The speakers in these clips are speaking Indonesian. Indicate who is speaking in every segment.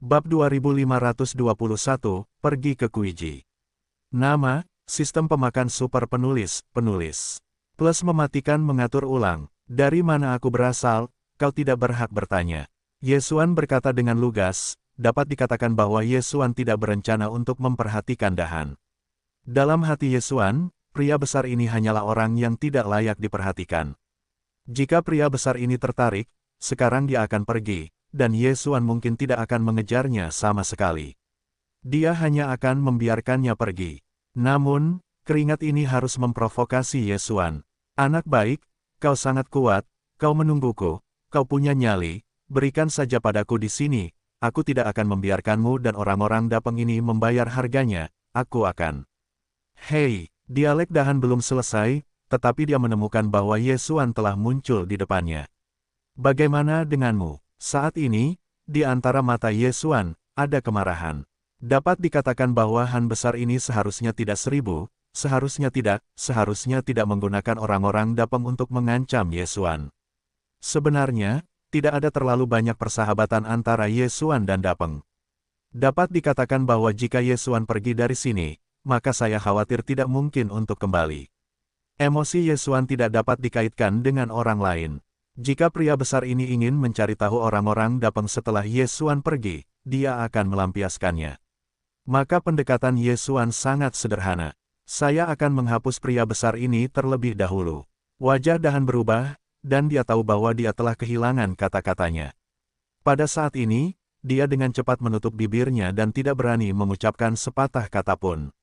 Speaker 1: Bab 2521, Pergi ke Kuiji. Nama, Sistem Pemakan Super Penulis, Plus mematikan mengatur ulang. Dari mana aku berasal, kau tidak berhak bertanya. Yesuan berkata dengan lugas, dapat dikatakan bahwa Yesuan tidak berencana untuk memperhatikan Dahan. Dalam hati Yesuan, pria besar ini hanyalah orang yang tidak layak diperhatikan. Jika pria besar ini tertarik, sekarang dia akan pergi, dan Yesuan mungkin tidak akan mengejarnya sama sekali. Dia hanya akan membiarkannya pergi. Namun, keringat ini harus memprovokasi Yesuan. Anak baik, kau sangat kuat, kau menungguku, kau punya nyali, berikan saja padaku di sini, aku tidak akan membiarkanmu dan orang-orang Dapeng ini membayar harganya, aku akan. Hei, dialek Dahan belum selesai, tetapi dia menemukan bahwa Yesuan telah muncul di depannya. Bagaimana denganmu? Saat ini, di antara mata Yesuan, ada kemarahan. Dapat dikatakan bahwa Han besar ini seharusnya tidak seharusnya tidak menggunakan orang-orang Dapeng untuk mengancam Yesuan. Sebenarnya, tidak ada terlalu banyak persahabatan antara Yesuan dan Dapeng. Dapat dikatakan bahwa jika Yesuan pergi dari sini, maka saya khawatir tidak mungkin untuk kembali. Emosi Yesuan tidak dapat dikaitkan dengan orang lain. Jika pria besar ini ingin mencari tahu orang-orang Dapeng setelah Yesuan pergi, dia akan melampiaskannya. Maka pendekatan Yesuan sangat sederhana. Saya akan menghapus pria besar ini terlebih dahulu. Wajah Dahan berubah, dan dia tahu bahwa dia telah kehilangan kata-katanya. Pada saat ini, dia dengan cepat menutup bibirnya dan tidak berani mengucapkan sepatah kata pun.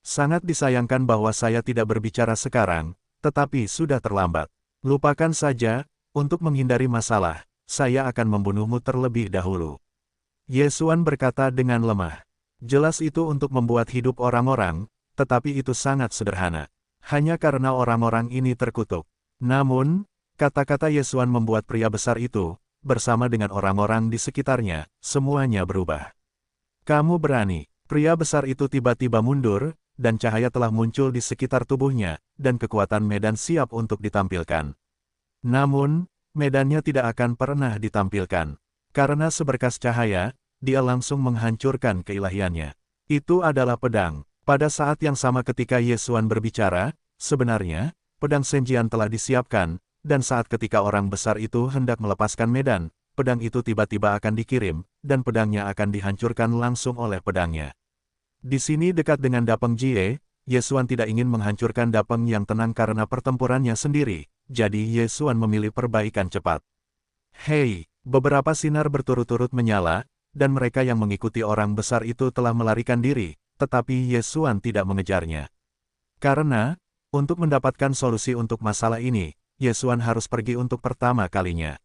Speaker 1: Sangat disayangkan bahwa saya tidak berbicara sekarang, tetapi sudah terlambat. Lupakan saja. Untuk menghindari masalah, saya akan membunuhmu terlebih dahulu. Yesuan berkata dengan lemah. Jelas itu untuk membuat hidup orang-orang, tetapi itu sangat sederhana. Hanya karena orang-orang ini terkutuk. Namun, kata-kata Yesuan membuat pria besar itu, bersama dengan orang-orang di sekitarnya, semuanya berubah. Kamu berani. Pria besar itu tiba-tiba mundur, dan cahaya telah muncul di sekitar tubuhnya, dan kekuatan medan siap untuk ditampilkan. Namun, medannya tidak akan pernah ditampilkan. Karena seberkas cahaya, dia langsung menghancurkan keilahiannya. Itu adalah pedang. Pada saat yang sama ketika Yesuan berbicara, sebenarnya, pedang Senjian telah disiapkan, dan saat ketika orang besar itu hendak melepaskan medan, pedang itu tiba-tiba akan dikirim, dan pedangnya akan dihancurkan langsung oleh pedangnya. Di sini dekat dengan Dapeng Jie, Yesuan tidak ingin menghancurkan Dapeng yang tenang karena pertempurannya sendiri. Jadi Yesuan memilih perbaikan cepat. Hei, beberapa sinar berturut-turut menyala, dan mereka yang mengikuti orang besar itu telah melarikan diri, tetapi Yesuan tidak mengejarnya. Karena, untuk mendapatkan solusi untuk masalah ini, Yesuan harus pergi untuk pertama kalinya.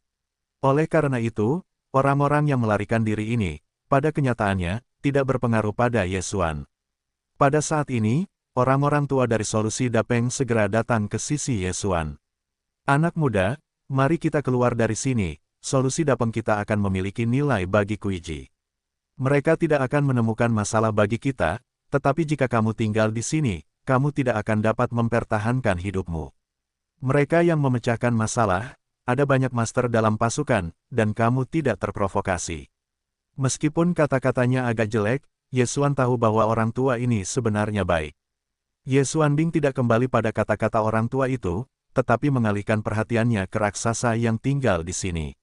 Speaker 1: Oleh karena itu, orang-orang yang melarikan diri ini, pada kenyataannya, tidak berpengaruh pada Yesuan. Pada saat ini, orang-orang tua dari solusi Dapeng segera datang ke sisi Yesuan. Anak muda, mari kita keluar dari sini, solusi Dapeng kita akan memiliki nilai bagi Kuiji. Mereka tidak akan menemukan masalah bagi kita, tetapi jika kamu tinggal di sini, kamu tidak akan dapat mempertahankan hidupmu. Mereka yang memecahkan masalah, ada banyak master dalam pasukan, dan kamu tidak terprovokasi. Meskipun kata-katanya agak jelek, Yesuan tahu bahwa orang tua ini sebenarnya baik. Yesuan Bing tidak kembali pada kata-kata orang tua itu, tetapi mengalihkan perhatiannya ke raksasa yang tinggal di sini.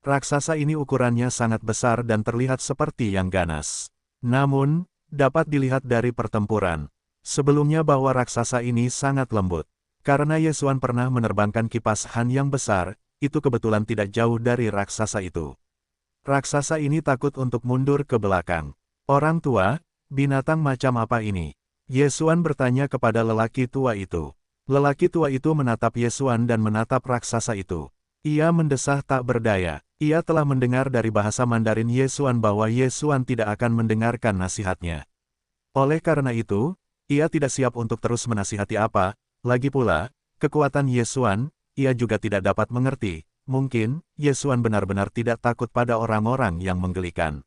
Speaker 1: Raksasa ini ukurannya sangat besar dan terlihat seperti yang ganas. Namun, dapat dilihat dari pertempuran sebelumnya bahwa raksasa ini sangat lembut. Karena Yesuan pernah menerbangkan kipas Han yang besar, itu kebetulan tidak jauh dari raksasa itu. Raksasa ini takut untuk mundur ke belakang. Orang tua, binatang macam apa ini? Yesuan bertanya kepada lelaki tua itu. Lelaki tua itu menatap Yesuan dan menatap raksasa itu. Ia mendesah tak berdaya. Ia telah mendengar dari bahasa Mandarin Yesuan bahwa Yesuan tidak akan mendengarkan nasihatnya. Oleh karena itu, ia tidak siap untuk terus menasihati apa. Lagi pula, kekuatan Yesuan, ia juga tidak dapat mengerti. Mungkin, Yesuan benar-benar tidak takut pada orang-orang yang menggelikan.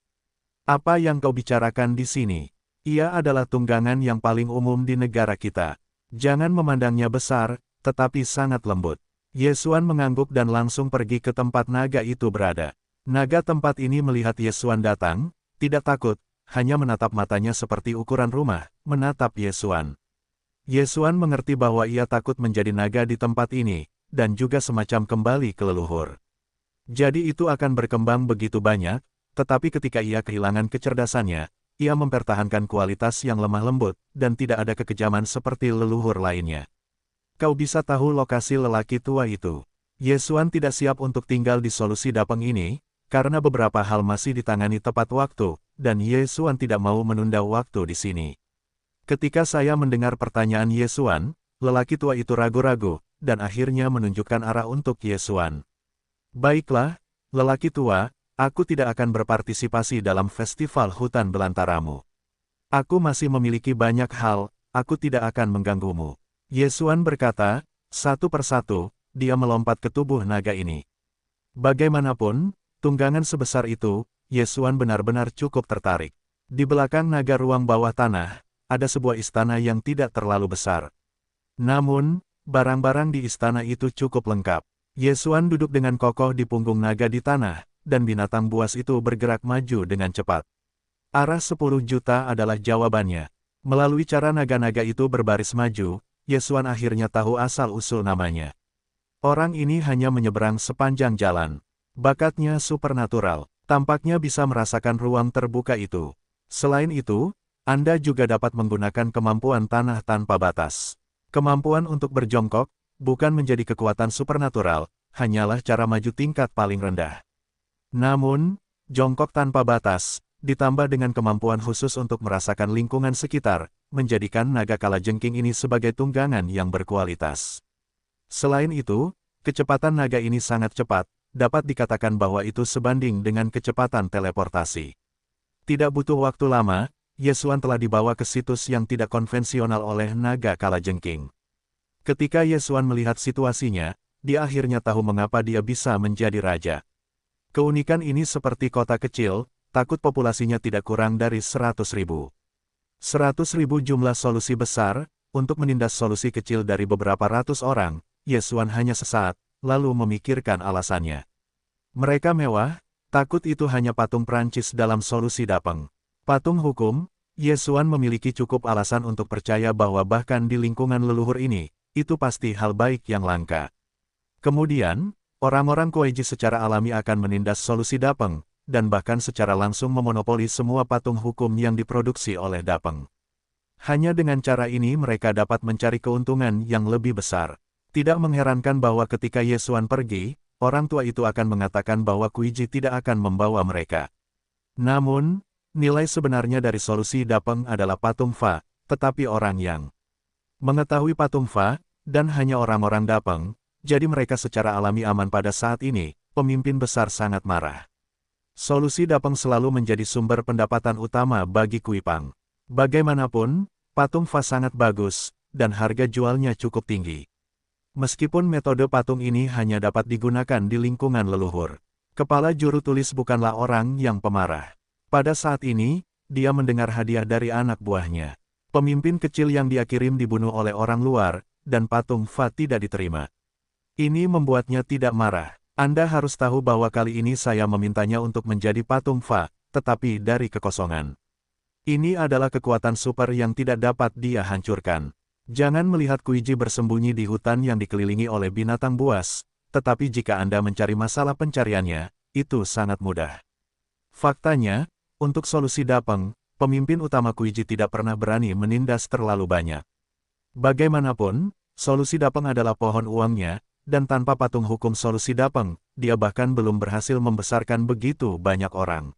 Speaker 1: Apa yang kau bicarakan di sini? Ia adalah tunggangan yang paling umum di negara kita. Jangan memandangnya besar, tetapi sangat lembut. Yesuan mengangguk dan langsung pergi ke tempat naga itu berada. Naga tempat ini melihat Yesuan datang, tidak takut, hanya menatap matanya seperti ukuran rumah, menatap Ye Xuan. Ye Xuan mengerti bahwa ia takut menjadi naga di tempat ini, dan juga semacam kembali ke leluhur. Jadi itu akan berkembang begitu banyak, tetapi ketika ia kehilangan kecerdasannya, ia mempertahankan kualitas yang lemah lembut, dan tidak ada kekejaman seperti leluhur lainnya. Kau bisa tahu lokasi lelaki tua itu. Ye Xuan tidak siap untuk tinggal di solusi Dapeng ini, karena beberapa hal masih ditangani tepat waktu, dan Ye Xuan tidak mau menunda waktu di sini. Ketika saya mendengar pertanyaan Ye Xuan, lelaki tua itu ragu-ragu, dan akhirnya menunjukkan arah untuk Ye Xuan. Baiklah, lelaki tua, aku tidak akan berpartisipasi dalam festival hutan belantaramu. Aku masih memiliki banyak hal, aku tidak akan mengganggumu. Ye Xuan berkata, satu persatu, dia melompat ke tubuh naga ini. Bagaimanapun, tunggangan sebesar itu, Ye Xuan benar-benar cukup tertarik. Di belakang naga ruang bawah tanah, ada sebuah istana yang tidak terlalu besar. Namun, barang-barang di istana itu cukup lengkap. Ye Xuan duduk dengan kokoh di punggung naga di tanah, dan binatang buas itu bergerak maju dengan cepat. Arah 10 juta adalah jawabannya. Melalui cara naga-naga itu berbaris maju, Ye Xuan akhirnya tahu asal-usul namanya. Orang ini hanya menyeberang sepanjang jalan. Bakatnya supernatural, tampaknya bisa merasakan ruang terbuka itu. Selain itu, Anda juga dapat menggunakan kemampuan tanah tanpa batas. Kemampuan untuk berjongkok, bukan menjadi kekuatan supernatural, hanyalah cara maju tingkat paling rendah. Namun, jongkok tanpa batas, ditambah dengan kemampuan khusus untuk merasakan lingkungan sekitar, menjadikan naga kalajengking ini sebagai tunggangan yang berkualitas. Selain itu, kecepatan naga ini sangat cepat, dapat dikatakan bahwa itu sebanding dengan kecepatan teleportasi. Tidak butuh waktu lama, Ye Xuan telah dibawa ke situs yang tidak konvensional oleh naga kalajengking. Ketika Ye Xuan melihat situasinya, dia akhirnya tahu mengapa dia bisa menjadi raja. Keunikan ini seperti kota kecil, takut populasinya tidak kurang dari 100.000. 100.000 jumlah solusi besar, untuk menindas solusi kecil dari beberapa ratus orang, Ye Xuan hanya sesaat, lalu memikirkan alasannya. Mereka mewah, takut itu hanya patung Prancis dalam solusi Dapeng. Patung hukum, Ye Xuan memiliki cukup alasan untuk percaya bahwa bahkan di lingkungan leluhur ini, itu pasti hal baik yang langka. Kemudian, orang-orang Kueiji secara alami akan menindas solusi Dapeng, dan bahkan secara langsung memonopoli semua patung hukum yang diproduksi oleh Dapeng. Hanya dengan cara ini mereka dapat mencari keuntungan yang lebih besar. Tidak mengherankan bahwa ketika Ye Xuan pergi, orang tua itu akan mengatakan bahwa Kueiji tidak akan membawa mereka. Namun, nilai sebenarnya dari solusi Dapeng adalah patung Fa, tetapi orang yang mengetahui patung Fa, dan hanya orang-orang Dapeng, jadi mereka secara alami aman pada saat ini, pemimpin besar sangat marah. Solusi Dapeng selalu menjadi sumber pendapatan utama bagi Kuipang. Bagaimanapun, patung Fa sangat bagus, dan harga jualnya cukup tinggi. Meskipun metode patung ini hanya dapat digunakan di lingkungan leluhur, kepala juru tulis bukanlah orang yang pemarah. Pada saat ini, dia mendengar hadiah dari anak buahnya. Pemimpin kecil yang dia kirim dibunuh oleh orang luar, dan patung Fa tidak diterima. Ini membuatnya tidak marah. Anda harus tahu bahwa kali ini saya memintanya untuk menjadi patung Fa, tetapi dari kekosongan. Ini adalah kekuatan super yang tidak dapat dia hancurkan. Jangan melihat Kueiji bersembunyi di hutan yang dikelilingi oleh binatang buas, tetapi jika Anda mencari masalah pencariannya, itu sangat mudah. Faktanya, untuk solusi Dapeng, pemimpin utama Kueiji tidak pernah berani menindas terlalu banyak. Bagaimanapun, solusi Dapeng adalah pohon uangnya, dan tanpa patung hukum solusi Dapeng, dia bahkan belum berhasil membesarkan begitu banyak orang.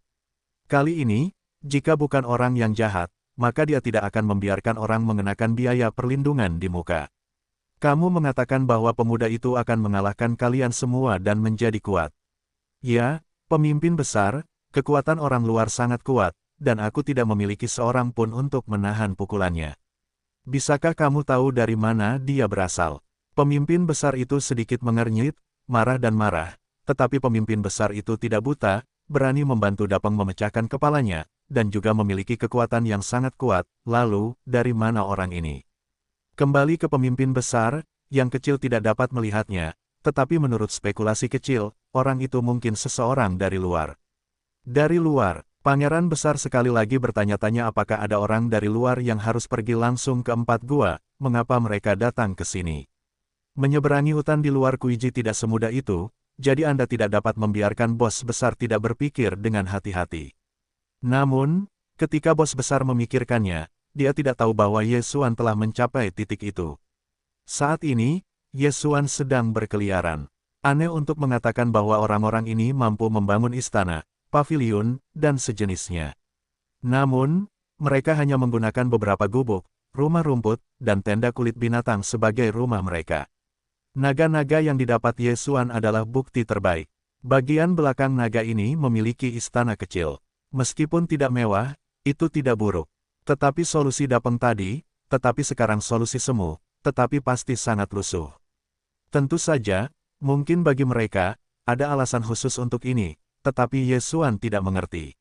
Speaker 1: Kali ini, jika bukan orang yang jahat, maka dia tidak akan membiarkan orang mengenakan biaya perlindungan di muka. Kamu mengatakan bahwa pemuda itu akan mengalahkan kalian semua dan menjadi kuat. Ya, pemimpin besar, kekuatan orang luar sangat kuat, dan aku tidak memiliki seorang pun untuk menahan pukulannya. Bisakah kamu tahu dari mana dia berasal? Pemimpin besar itu sedikit mengernyit, marah dan marah, tetapi pemimpin besar itu tidak buta, berani membantu Dapeng memecahkan kepalanya, dan juga memiliki kekuatan yang sangat kuat. Lalu, dari mana orang ini? Kembali ke pemimpin besar, yang kecil tidak dapat melihatnya, tetapi menurut spekulasi kecil, orang itu mungkin seseorang dari luar. Dari luar, Pangeran besar sekali lagi bertanya-tanya apakah ada orang dari luar yang harus pergi langsung ke 4 gua, mengapa mereka datang ke sini. Menyeberangi hutan di luar Kuiji tidak semudah itu, jadi Anda tidak dapat membiarkan bos besar tidak berpikir dengan hati-hati. Namun, ketika bos besar memikirkannya, dia tidak tahu bahwa Yesuan telah mencapai titik itu. Saat ini, Yesuan sedang berkeliaran. Aneh untuk mengatakan bahwa orang-orang ini mampu membangun istana, paviliun, dan sejenisnya. Namun, mereka hanya menggunakan beberapa gubuk, rumah rumput, dan tenda kulit binatang sebagai rumah mereka. Naga-naga yang didapat Yesuan adalah bukti terbaik. Bagian belakang naga ini memiliki istana kecil. Meskipun tidak mewah, itu tidak buruk. Tetapi solusi Dapeng tadi, tetapi sekarang solusi semu, tetapi pasti sangat lusuh. Tentu saja, mungkin bagi mereka, ada alasan khusus untuk ini, tetapi Yesuan tidak mengerti.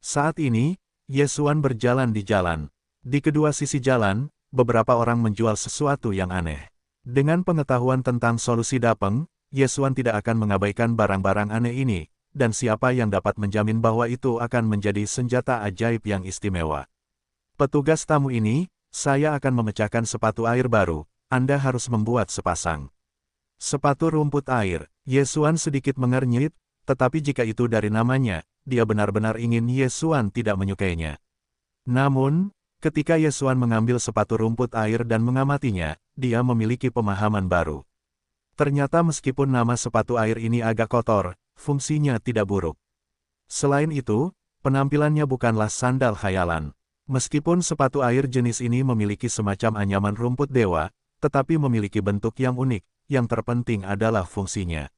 Speaker 1: Saat ini, Yesuan berjalan di jalan. Di kedua sisi jalan, beberapa orang menjual sesuatu yang aneh. Dengan pengetahuan tentang solusi Dapeng, Yesuan tidak akan mengabaikan barang-barang aneh ini, dan siapa yang dapat menjamin bahwa itu akan menjadi senjata ajaib yang istimewa. Petugas tamu ini, saya akan memecahkan sepatu air baru, Anda harus membuat sepasang. Sepatu rumput air, Yesuan sedikit mengernyit, tetapi jika itu dari namanya, dia benar-benar ingin Yesuan tidak menyukainya. Namun, ketika Yesuan mengambil sepatu rumput air dan mengamatinya, dia memiliki pemahaman baru. Ternyata meskipun nama sepatu air ini agak kotor, fungsinya tidak buruk. Selain itu, penampilannya bukanlah sandal khayalan. Meskipun sepatu air jenis ini memiliki semacam anyaman rumput dewa, tetapi memiliki bentuk yang unik, yang terpenting adalah fungsinya.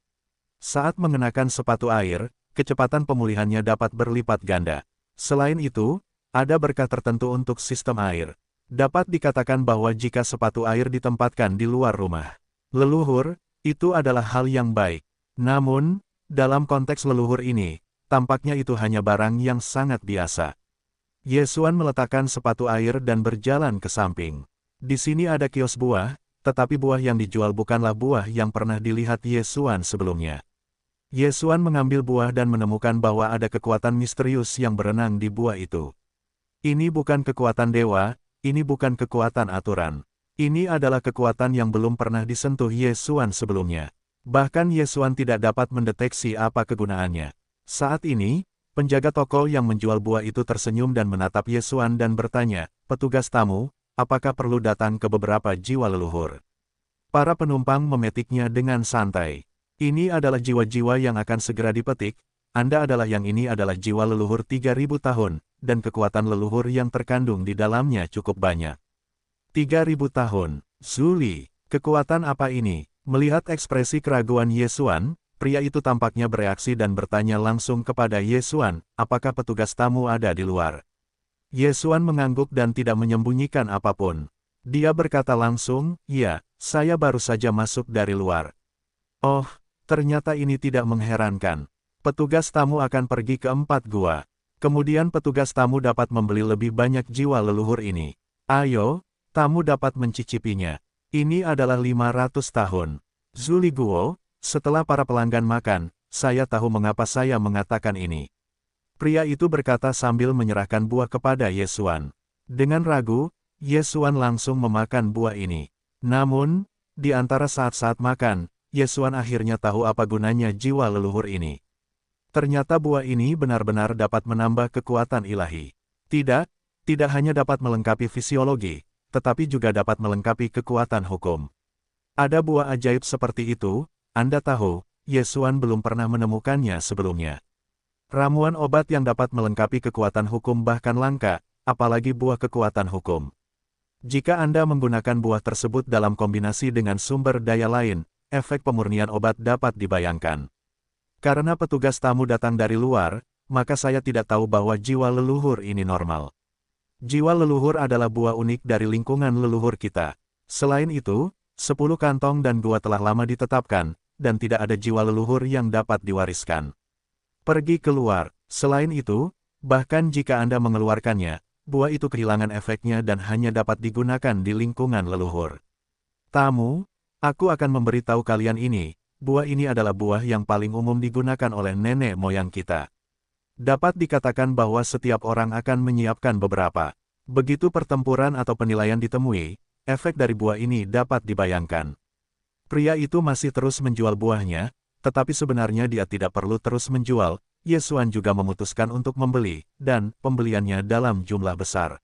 Speaker 1: Saat mengenakan sepatu air, kecepatan pemulihannya dapat berlipat ganda. Selain itu, ada berkah tertentu untuk sistem air. Dapat dikatakan bahwa jika sepatu air ditempatkan di luar rumah leluhur, itu adalah hal yang baik. Namun, dalam konteks leluhur ini, tampaknya itu hanya barang yang sangat biasa. Yesuan meletakkan sepatu air dan berjalan ke samping. Di sini ada kios buah, tetapi buah yang dijual bukanlah buah yang pernah dilihat Yesuan sebelumnya. Yesuan mengambil buah dan menemukan bahwa ada kekuatan misterius yang berenang di buah itu. Ini bukan kekuatan dewa, ini bukan kekuatan aturan. Ini adalah kekuatan yang belum pernah disentuh Yesuan sebelumnya. Bahkan Yesuan tidak dapat mendeteksi apa kegunaannya. Saat ini, penjaga toko yang menjual buah itu tersenyum dan menatap Yesuan dan bertanya, "Petugas tamu, apakah perlu datang ke beberapa jiwa leluhur?" Para penumpang memetiknya dengan santai. Ini adalah jiwa-jiwa yang akan segera dipetik, Anda adalah yang ini adalah jiwa leluhur 3000 tahun, dan kekuatan leluhur yang terkandung di dalamnya cukup banyak. 3000 tahun, Zuli, kekuatan apa ini? Melihat ekspresi keraguan Yesuan, pria itu tampaknya bereaksi dan bertanya langsung kepada Yesuan, apakah petugas tamu ada di luar? Yesuan mengangguk dan tidak menyembunyikan apapun. Dia berkata langsung, "Ya, saya baru saja masuk dari luar." Oh, ternyata ini tidak mengherankan. Petugas tamu akan pergi ke 4 gua. Kemudian petugas tamu dapat membeli lebih banyak jiwa leluhur ini. Ayo, tamu dapat mencicipinya. Ini adalah 500 tahun. Zuli Guo, setelah para pelanggan makan, saya tahu mengapa saya mengatakan ini. Pria itu berkata sambil menyerahkan buah kepada Yesuan. Dengan ragu, Yesuan langsung memakan buah ini. Namun, di antara saat-saat makan, Yesuan akhirnya tahu apa gunanya jiwa leluhur ini. Ternyata buah ini benar-benar dapat menambah kekuatan ilahi. Tidak hanya dapat melengkapi fisiologi, tetapi juga dapat melengkapi kekuatan hukum. Ada buah ajaib seperti itu, Anda tahu, Yesuan belum pernah menemukannya sebelumnya. Ramuan obat yang dapat melengkapi kekuatan hukum bahkan langka, apalagi buah kekuatan hukum. Jika Anda menggunakan buah tersebut dalam kombinasi dengan sumber daya lain, efek pemurnian obat dapat dibayangkan. Karena petugas tamu datang dari luar, maka saya tidak tahu bahwa jiwa leluhur ini normal. Jiwa leluhur adalah buah unik dari lingkungan leluhur kita. Selain itu, 10 kantong dan gua telah lama ditetapkan, dan tidak ada jiwa leluhur yang dapat diwariskan. Pergi keluar. Selain itu, bahkan jika Anda mengeluarkannya, buah itu kehilangan efeknya dan hanya dapat digunakan di lingkungan leluhur. Tamu, aku akan memberitahu kalian ini, buah ini adalah buah yang paling umum digunakan oleh nenek moyang kita. Dapat dikatakan bahwa setiap orang akan menyiapkan beberapa. Begitu pertempuran atau penilaian ditemui, efek dari buah ini dapat dibayangkan. Pria itu masih terus menjual buahnya, tetapi sebenarnya dia tidak perlu terus menjual. Ye Xuan juga memutuskan untuk membeli, dan pembeliannya dalam jumlah besar.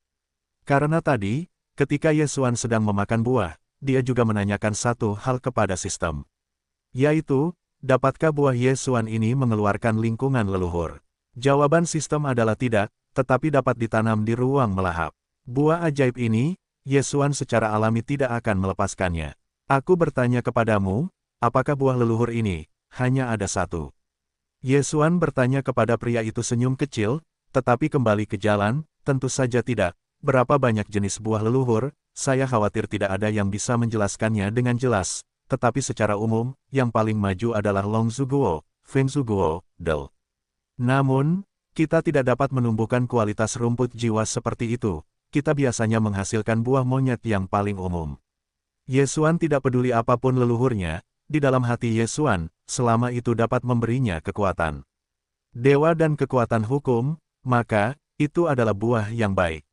Speaker 1: Karena tadi, ketika Ye Xuan sedang memakan buah, dia juga menanyakan satu hal kepada sistem. Yaitu, dapatkah buah Ye Xuan ini mengeluarkan lingkungan leluhur? Jawaban sistem adalah tidak, tetapi dapat ditanam di ruang melahap. Buah ajaib ini, Ye Xuan secara alami tidak akan melepaskannya. Aku bertanya kepadamu, apakah buah leluhur ini hanya ada satu? Ye Xuan bertanya kepada pria itu senyum kecil, tetapi kembali ke jalan, tentu saja tidak. Berapa banyak jenis buah leluhur, saya khawatir tidak ada yang bisa menjelaskannya dengan jelas, tetapi secara umum, yang paling maju adalah Longzhuguo, Fengzhuguo, Del. Namun, kita tidak dapat menumbuhkan kualitas rumput jiwa seperti itu, kita biasanya menghasilkan buah monyet yang paling umum. Ye Xuan tidak peduli apapun leluhurnya, di dalam hati Ye Xuan, selama itu dapat memberinya kekuatan. Dewa dan kekuatan hukum, maka, itu adalah buah yang baik.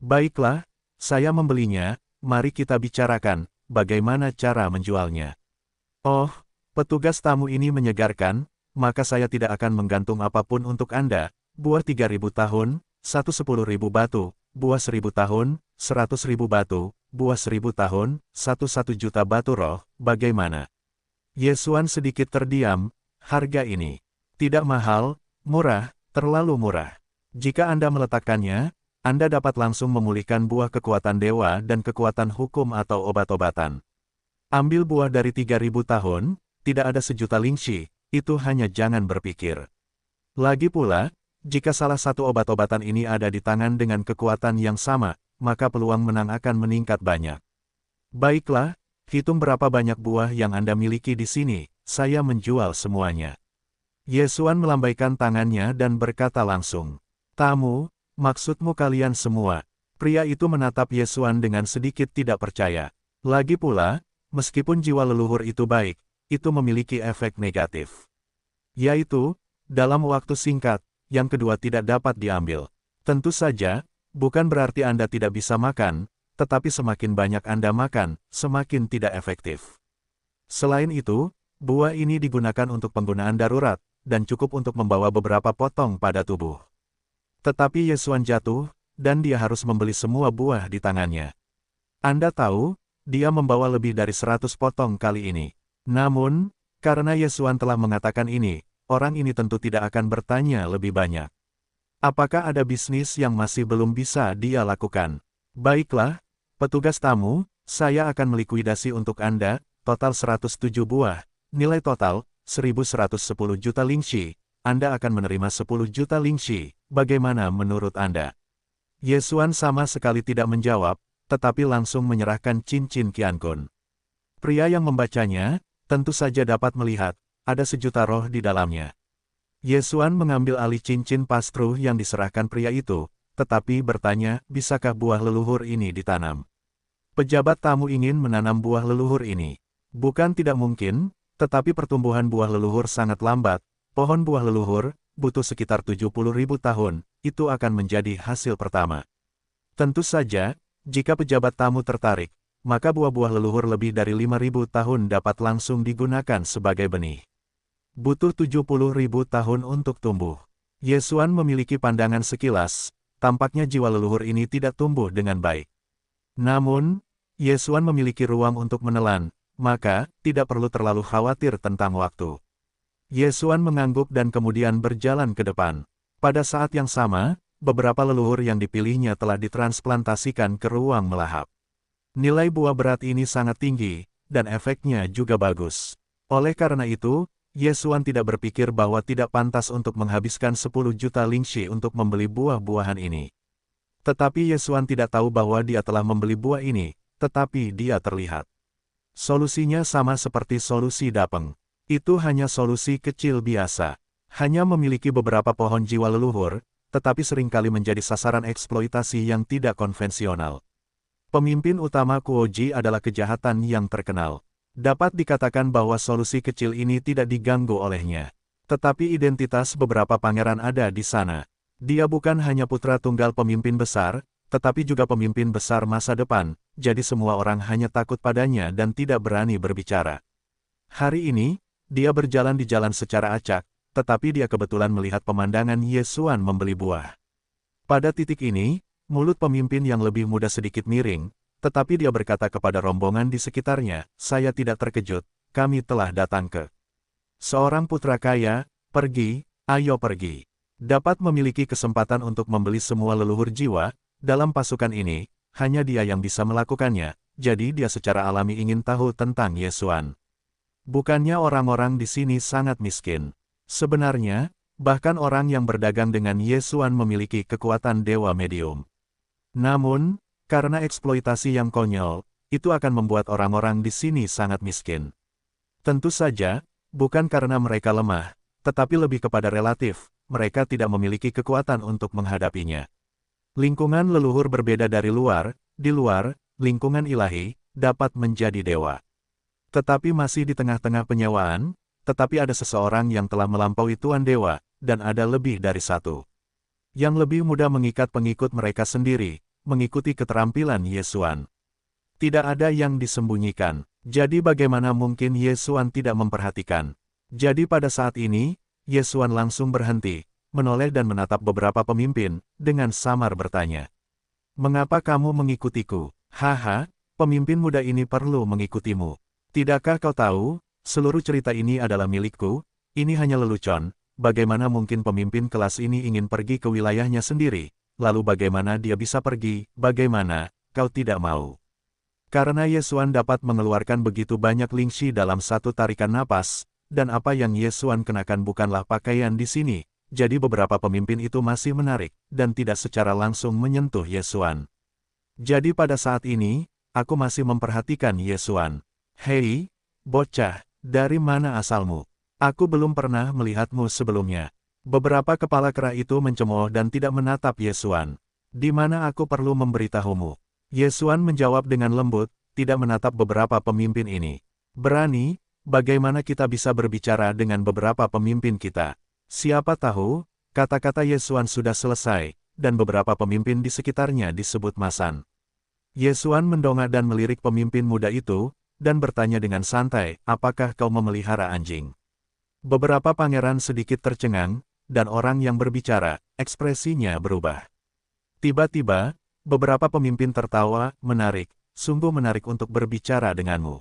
Speaker 1: Baiklah, saya membelinya, mari kita bicarakan, bagaimana cara menjualnya. Oh, petugas tamu ini menyegarkan, maka saya tidak akan menggantung apapun untuk Anda, buah 3.000 tahun, 10.000 batu, buah 1.000 tahun, 100.000 batu, buah 1.000 tahun, 1 juta batu roh, bagaimana? Ye Xuan sedikit terdiam, harga ini tidak mahal, murah, terlalu murah. Jika Anda meletakkannya, Anda dapat langsung memulihkan buah kekuatan dewa dan kekuatan hukum atau obat-obatan. Ambil buah dari 3.000 tahun, tidak ada 1.000.000 lingxi, itu hanya jangan berpikir. Lagi pula, jika salah satu obat-obatan ini ada di tangan dengan kekuatan yang sama, maka peluang menang akan meningkat banyak. Baiklah, hitung berapa banyak buah yang Anda miliki di sini, saya menjual semuanya. Ye Xuan melambaikan tangannya dan berkata langsung, tamu, maksudmu kalian semua? Pria itu menatap Ye Xuan dengan sedikit tidak percaya. Lagi pula, meskipun jiwa leluhur itu baik, itu memiliki efek negatif. Yaitu, dalam waktu singkat, yang kedua tidak dapat diambil. Tentu saja, bukan berarti Anda tidak bisa makan, tetapi semakin banyak Anda makan, semakin tidak efektif. Selain itu, buah ini digunakan untuk penggunaan darurat, dan cukup untuk membawa beberapa potong pada tubuh. Tetapi Ye Xuan jatuh, dan dia harus membeli semua buah di tangannya. Anda tahu, dia membawa lebih dari 100 potong kali ini. Namun, karena Ye Xuan telah mengatakan ini, orang ini tentu tidak akan bertanya lebih banyak. Apakah ada bisnis yang masih belum bisa dia lakukan? Baiklah, petugas tamu, saya akan melikuidasi untuk Anda, total 107 buah, nilai total, 1.110 juta lingxi, Anda akan menerima 10 juta lingxi, bagaimana menurut Anda? Ye Xuan sama sekali tidak menjawab, tetapi langsung menyerahkan cincin Qiankun. Pria yang membacanya, tentu saja dapat melihat, ada 1.000.000 roh di dalamnya. Ye Xuan mengambil alih cincin pastru yang diserahkan pria itu, tetapi bertanya, bisakah buah leluhur ini ditanam? Pejabat tamu ingin menanam buah leluhur ini. Bukan tidak mungkin, tetapi pertumbuhan buah leluhur sangat lambat, pohon buah leluhur, butuh sekitar 70.000 tahun, itu akan menjadi hasil pertama. Tentu saja, jika pejabat tamu tertarik, maka buah-buah leluhur lebih dari 5.000 tahun dapat langsung digunakan sebagai benih. Butuh 70.000 tahun untuk tumbuh. Ye Xuan memiliki pandangan sekilas, tampaknya jiwa leluhur ini tidak tumbuh dengan baik. Namun, Ye Xuan memiliki ruang untuk menelan, maka, tidak perlu terlalu khawatir tentang waktu. Ye Xuan mengangguk dan kemudian berjalan ke depan. Pada saat yang sama, beberapa leluhur yang dipilihnya telah ditransplantasikan ke ruang melahap. Nilai buah berat ini sangat tinggi, dan efeknya juga bagus. Oleh karena itu, Ye Xuan tidak berpikir bahwa tidak pantas untuk menghabiskan 10 juta lingxi untuk membeli buah-buahan ini. Tetapi Ye Xuan tidak tahu bahwa dia telah membeli buah ini, tetapi dia terlihat. Solusinya sama seperti solusi Dapeng. Itu hanya solusi kecil biasa. Hanya memiliki beberapa pohon jiwa leluhur, tetapi seringkali menjadi sasaran eksploitasi yang tidak konvensional. Pemimpin utama Kuoji adalah kejahatan yang terkenal. Dapat dikatakan bahwa solusi kecil ini tidak diganggu olehnya. Tetapi identitas beberapa pangeran ada di sana. Dia bukan hanya putra tunggal pemimpin besar, tetapi juga pemimpin besar masa depan, jadi semua orang hanya takut padanya dan tidak berani berbicara. Hari ini, dia berjalan di jalan secara acak, tetapi dia kebetulan melihat pemandangan Ye Xuan membeli buah. Pada titik ini, mulut pemimpin yang lebih muda sedikit miring, tetapi dia berkata kepada rombongan di sekitarnya, "Saya tidak terkejut, kami telah datang ke seorang putra kaya, pergi, ayo pergi." Dapat memiliki kesempatan untuk membeli semua leluhur jiwa, dalam pasukan ini, hanya dia yang bisa melakukannya, jadi dia secara alami ingin tahu tentang Ye Xuan. Bukannya orang-orang di sini sangat miskin. Sebenarnya, bahkan orang yang berdagang dengan Ye Xuan memiliki kekuatan dewa medium. Namun, karena eksploitasi yang konyol, itu akan membuat orang-orang di sini sangat miskin. Tentu saja, bukan karena mereka lemah, tetapi lebih kepada relatif, mereka tidak memiliki kekuatan untuk menghadapinya. Lingkungan leluhur berbeda dari luar, di luar, lingkungan ilahi, dapat menjadi dewa. Tetapi masih di tengah-tengah penyewaan, tetapi ada seseorang yang telah melampaui Tuan Dewa, dan ada lebih dari satu. Yang lebih mudah mengikat pengikut mereka sendiri, mengikuti keterampilan Ye Xuan. Tidak ada yang disembunyikan, jadi bagaimana mungkin Ye Xuan tidak memperhatikan? Jadi pada saat ini, Ye Xuan langsung berhenti, menoleh dan menatap beberapa pemimpin, dengan samar bertanya. "Mengapa kamu mengikutiku? Haha, pemimpin muda ini perlu mengikutimu. Tidakkah kau tahu, seluruh cerita ini adalah milikku, ini hanya lelucon, bagaimana mungkin pemimpin kelas ini ingin pergi ke wilayahnya sendiri, lalu bagaimana dia bisa pergi, bagaimana, kau tidak mau?" Karena Ye Xuan dapat mengeluarkan begitu banyak lingxi dalam satu tarikan napas, dan apa yang Ye Xuan kenakan bukanlah pakaian di sini, jadi beberapa pemimpin itu masih menarik, dan tidak secara langsung menyentuh Ye Xuan. Jadi pada saat ini, aku masih memperhatikan Ye Xuan. "Hei, bocah, dari mana asalmu? Aku belum pernah melihatmu sebelumnya." Beberapa kepala kera itu mencemooh dan tidak menatap Ye Xuan. "Di mana aku perlu memberitahumu?" Ye Xuan menjawab dengan lembut, tidak menatap beberapa pemimpin ini. "Berani, bagaimana kita bisa berbicara dengan beberapa pemimpin kita? Siapa tahu, kata-kata Ye Xuan sudah selesai, dan beberapa pemimpin di sekitarnya disebut masan." Ye Xuan mendongak dan melirik pemimpin muda itu, dan bertanya dengan santai, "Apakah kau memelihara anjing?" Beberapa pangeran sedikit tercengang, dan orang yang berbicara, ekspresinya berubah. Tiba-tiba, beberapa pemimpin tertawa, "Menarik, sungguh menarik untuk berbicara denganmu."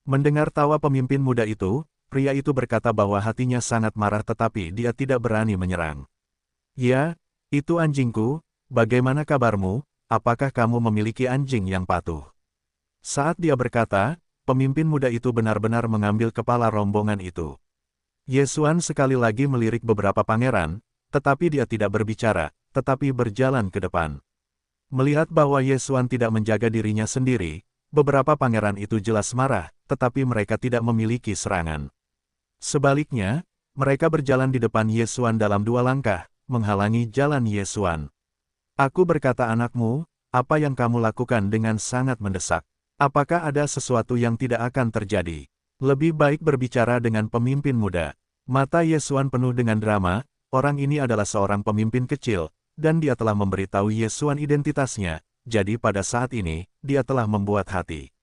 Speaker 1: Mendengar tawa pemimpin muda itu, pria itu berkata bahwa hatinya sangat marah tetapi dia tidak berani menyerang. "Ya, itu anjingku, bagaimana kabarmu, apakah kamu memiliki anjing yang patuh?" Saat dia berkata, pemimpin muda itu benar-benar mengambil kepala rombongan itu. Ye Xuan sekali lagi melirik beberapa pangeran, tetapi dia tidak berbicara, tetapi berjalan ke depan. Melihat bahwa Ye Xuan tidak menjaga dirinya sendiri, beberapa pangeran itu jelas marah, tetapi mereka tidak memiliki serangan. Sebaliknya, mereka berjalan di depan Ye Xuan dalam 2 langkah, menghalangi jalan Ye Xuan. "Aku berkata anakmu, apa yang kamu lakukan dengan sangat mendesak. Apakah ada sesuatu yang tidak akan terjadi? Lebih baik berbicara dengan pemimpin muda." Mata Ye Xuan penuh dengan drama, orang ini adalah seorang pemimpin kecil, dan dia telah memberitahu Ye Xuan identitasnya, jadi pada saat ini, dia telah membuat hati.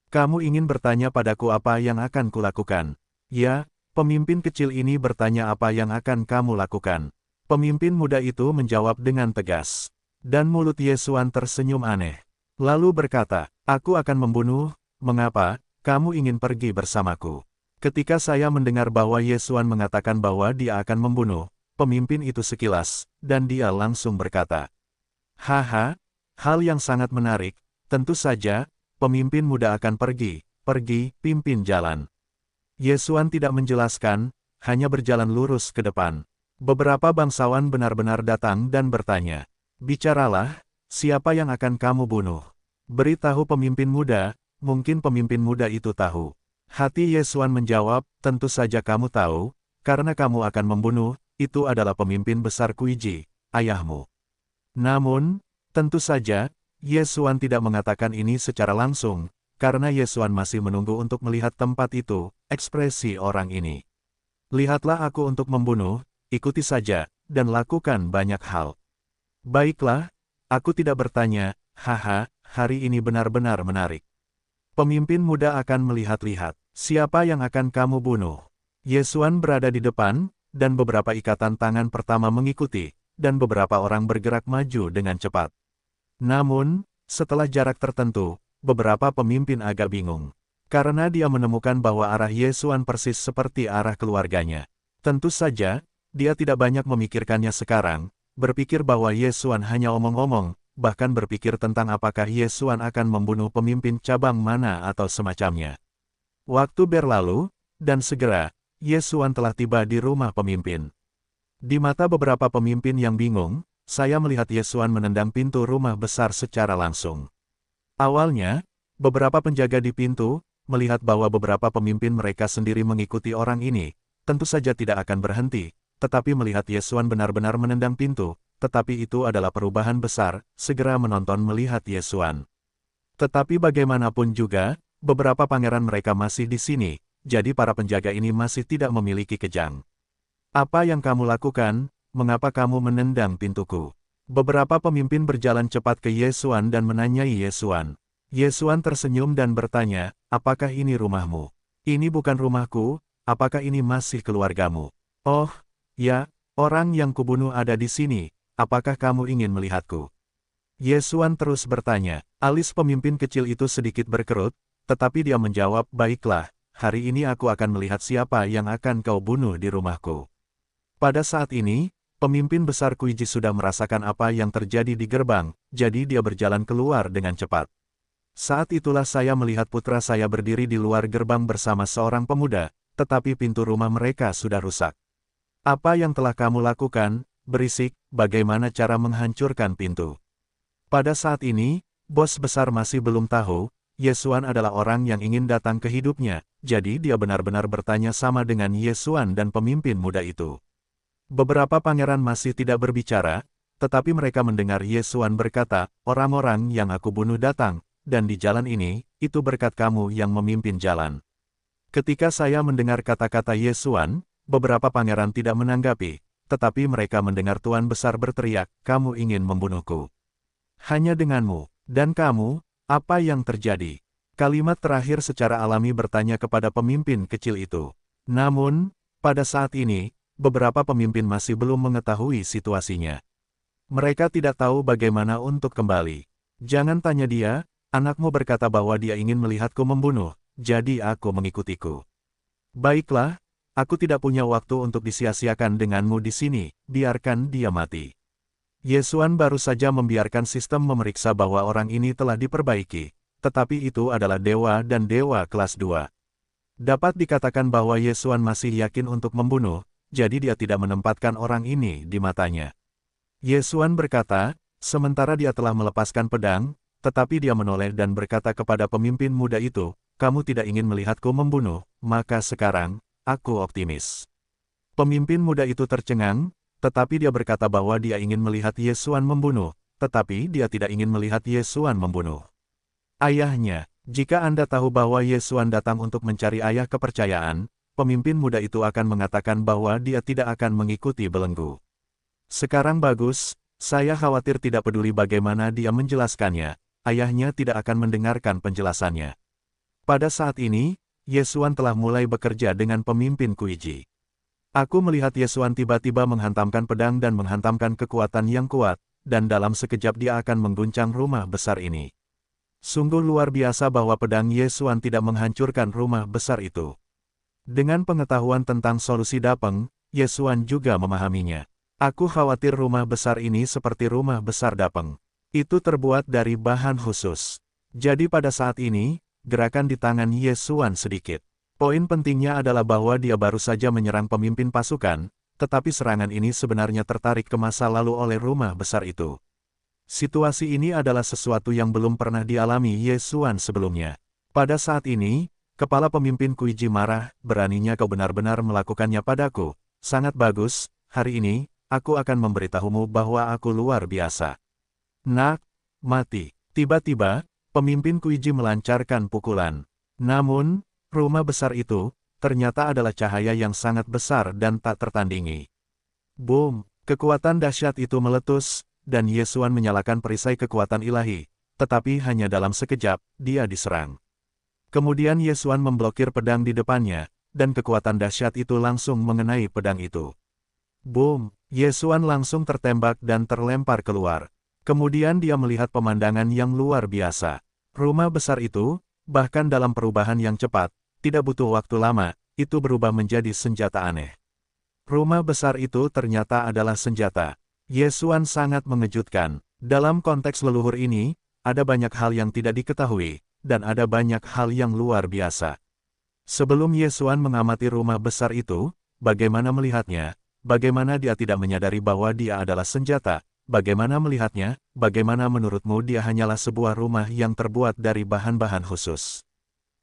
Speaker 1: "Kamu ingin bertanya padaku apa yang akan kulakukan?" "Ya," pemimpin kecil ini bertanya, "apa yang akan kamu lakukan?" Pemimpin muda itu menjawab dengan tegas. Dan mulut Ye Xuan tersenyum aneh. Lalu berkata, "Aku akan membunuh, mengapa, kamu ingin pergi bersamaku?" Ketika saya mendengar bahwa Ye Xuan mengatakan bahwa dia akan membunuh, pemimpin itu sekilas, dan dia langsung berkata, "Haha, hal yang sangat menarik, tentu saja, pemimpin muda akan pergi, pimpin jalan." Ye Xuan tidak menjelaskan, hanya berjalan lurus ke depan. Beberapa bangsawan benar-benar datang dan bertanya, "Bicaralah, siapa yang akan kamu bunuh? Beritahu pemimpin muda, mungkin pemimpin muda itu tahu." Hati Ye Xuan menjawab, "Tentu saja kamu tahu, karena kamu akan membunuh, itu adalah pemimpin besar Kuiji, ayahmu." Namun, tentu saja, Ye Xuan tidak mengatakan ini secara langsung, karena Ye Xuan masih menunggu untuk melihat tempat itu, ekspresi orang ini. Lihatlah aku untuk membunuh, ikuti saja, dan lakukan banyak hal. Baiklah, aku tidak bertanya, haha, hari ini benar-benar menarik. Pemimpin muda akan melihat-lihat, siapa yang akan kamu bunuh. Yesuan berada di depan, dan beberapa ikatan tangan pertama mengikuti, dan beberapa orang bergerak maju dengan cepat. Namun, setelah jarak tertentu, beberapa pemimpin agak bingung. Karena dia menemukan bahwa arah Yesuan persis seperti arah keluarganya. Tentu saja, dia tidak banyak memikirkannya sekarang, berpikir bahwa Yesuan hanya omong-omong, bahkan berpikir tentang apakah Yesuan akan membunuh pemimpin cabang mana atau semacamnya. Waktu berlalu, dan segera, Yesuan telah tiba di rumah pemimpin. Di mata beberapa pemimpin yang bingung, saya melihat Yesuan menendang pintu rumah besar secara langsung. Awalnya, beberapa penjaga di pintu, melihat bahwa beberapa pemimpin mereka sendiri mengikuti orang ini, tentu saja tidak akan berhenti, tetapi melihat Yesuan benar-benar menendang pintu, tetapi itu adalah perubahan besar, segera menonton melihat Yesuan. Tetapi bagaimanapun juga, beberapa pangeran mereka masih di sini, jadi para penjaga ini masih tidak memiliki kejang. Apa yang kamu lakukan? Mengapa kamu menendang pintuku? Beberapa pemimpin berjalan cepat ke Yesuan dan menanyai Yesuan. Yesuan tersenyum dan bertanya, apakah ini rumahmu? Ini bukan rumahku, apakah ini masih keluargamu? Oh, ya, orang yang kubunuh ada di sini, apakah kamu ingin melihatku? Yesuan terus bertanya, alis pemimpin kecil itu sedikit berkerut, tetapi dia menjawab, baiklah, hari ini aku akan melihat siapa yang akan kau bunuh di rumahku. Pada saat ini, pemimpin besar Kuiji sudah merasakan apa yang terjadi di gerbang, jadi dia berjalan keluar dengan cepat. Saat itulah saya melihat putra saya berdiri di luar gerbang bersama seorang pemuda, tetapi pintu rumah mereka sudah rusak. Apa yang telah kamu lakukan? Berisik, bagaimana cara menghancurkan pintu? Pada saat ini, bos besar masih belum tahu, Yesuan adalah orang yang ingin datang ke hidupnya, jadi dia benar-benar bertanya sama dengan Yesuan dan pemimpin muda itu. Beberapa pangeran masih tidak berbicara, tetapi mereka mendengar Yesuan berkata, orang-orang yang aku bunuh datang, dan di jalan ini, itu berkat kamu yang memimpin jalan. Ketika saya mendengar kata-kata Yesuan, beberapa pangeran tidak menanggapi, tetapi mereka mendengar Tuan Besar berteriak, kamu ingin membunuhku. Hanya denganmu, dan kamu, apa yang terjadi? Kalimat terakhir secara alami bertanya kepada pemimpin kecil itu. Namun, pada saat ini, beberapa pemimpin masih belum mengetahui situasinya. Mereka tidak tahu bagaimana untuk kembali. Jangan tanya dia, anakmu berkata bahwa dia ingin melihatku membunuh, jadi aku mengikutiku. Baiklah, aku tidak punya waktu untuk disia-siakan denganmu di sini, biarkan dia mati. Yesuan baru saja membiarkan sistem memeriksa bahwa orang ini telah diperbaiki, tetapi itu adalah dewa dan dewa kelas 2. Dapat dikatakan bahwa Yesuan masih yakin untuk membunuh, jadi dia tidak menempatkan orang ini di matanya. Yesuan berkata, sementara dia telah melepaskan pedang, tetapi dia menoleh dan berkata kepada pemimpin muda itu, kamu tidak ingin melihatku membunuh, maka sekarang, aku optimis. Pemimpin muda itu tercengang, tetapi dia berkata bahwa dia ingin melihat Yesuan membunuh, tetapi dia tidak ingin melihat Yesuan membunuh. Ayahnya, jika Anda tahu bahwa Yesuan datang untuk mencari ayah kepercayaan, pemimpin muda itu akan mengatakan bahwa dia tidak akan mengikuti belenggu. Sekarang bagus, saya khawatir tidak peduli bagaimana dia menjelaskannya, ayahnya tidak akan mendengarkan penjelasannya. Pada saat ini, Yesuan telah mulai bekerja dengan pemimpin Kuiji. Aku melihat Yesuan tiba-tiba menghantamkan pedang dan menghantamkan kekuatan yang kuat, dan dalam sekejap dia akan mengguncang rumah besar ini. Sungguh luar biasa bahwa pedang Yesuan tidak menghancurkan rumah besar itu. Dengan pengetahuan tentang solusi Dapeng, Yesuan juga memahaminya. Aku khawatir rumah besar ini seperti rumah besar Dapeng. Itu terbuat dari bahan khusus. Jadi pada saat ini, gerakan di tangan Yesuan sedikit. Poin pentingnya adalah bahwa dia baru saja menyerang pemimpin pasukan, tetapi serangan ini sebenarnya tertarik ke masa lalu oleh rumah besar itu. Situasi ini adalah sesuatu yang belum pernah dialami Yesuan sebelumnya. Pada saat ini, kepala pemimpin Kuiji marah, beraninya kau benar-benar melakukannya padaku. Sangat bagus, hari ini, aku akan memberitahumu bahwa aku luar biasa. Nak, mati. Tiba-tiba, pemimpin Kuiji melancarkan pukulan. Namun, rumah besar itu, ternyata adalah cahaya yang sangat besar dan tak tertandingi. Boom! Kekuatan dahsyat itu meletus, dan Yesuan menyalakan perisai kekuatan ilahi, tetapi hanya dalam sekejap, dia diserang. Kemudian Yesuan memblokir pedang di depannya, dan kekuatan dahsyat itu langsung mengenai pedang itu. Boom! Yesuan langsung tertembak dan terlempar keluar. Kemudian dia melihat pemandangan yang luar biasa. Rumah besar itu, bahkan dalam perubahan yang cepat, tidak butuh waktu lama, itu berubah menjadi senjata aneh. Rumah besar itu ternyata adalah senjata. Yesuan sangat mengejutkan. Dalam konteks leluhur ini, ada banyak hal yang tidak diketahui, dan ada banyak hal yang luar biasa. Sebelum Yesuan mengamati rumah besar itu, bagaimana melihatnya, bagaimana dia tidak menyadari bahwa dia adalah senjata, bagaimana melihatnya, bagaimana menurutmu dia hanyalah sebuah rumah yang terbuat dari bahan-bahan khusus.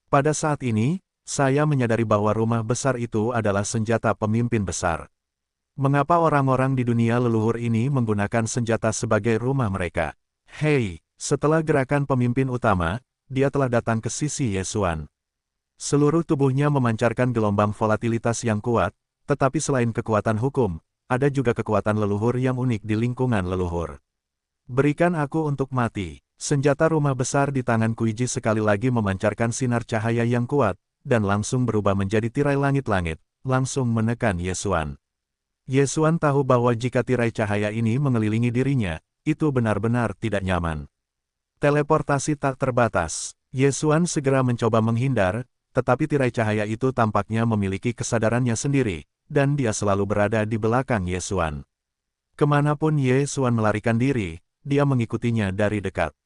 Speaker 1: Pada saat ini, saya menyadari bahwa rumah besar itu adalah senjata pemimpin besar. Mengapa orang-orang di dunia leluhur ini menggunakan senjata sebagai rumah mereka? Hei, setelah gerakan pemimpin utama, dia telah datang ke sisi Yesuan. Seluruh tubuhnya memancarkan gelombang volatilitas yang kuat, tetapi selain kekuatan hukum, ada juga kekuatan leluhur yang unik di lingkungan leluhur. Berikan aku untuk mati. Senjata rumah besar di tangan Kuiji sekali lagi memancarkan sinar cahaya yang kuat, dan langsung berubah menjadi tirai langit-langit, langsung menekan Yesuan. Yesuan tahu bahwa jika tirai cahaya ini mengelilingi dirinya, itu benar-benar tidak nyaman. Teleportasi tak terbatas. Yesuan segera mencoba menghindar, tetapi tirai cahaya itu tampaknya memiliki kesadarannya sendiri, dan dia selalu berada di belakang Yesuan. Kemanapun Yesuan melarikan diri, dia mengikutinya dari dekat.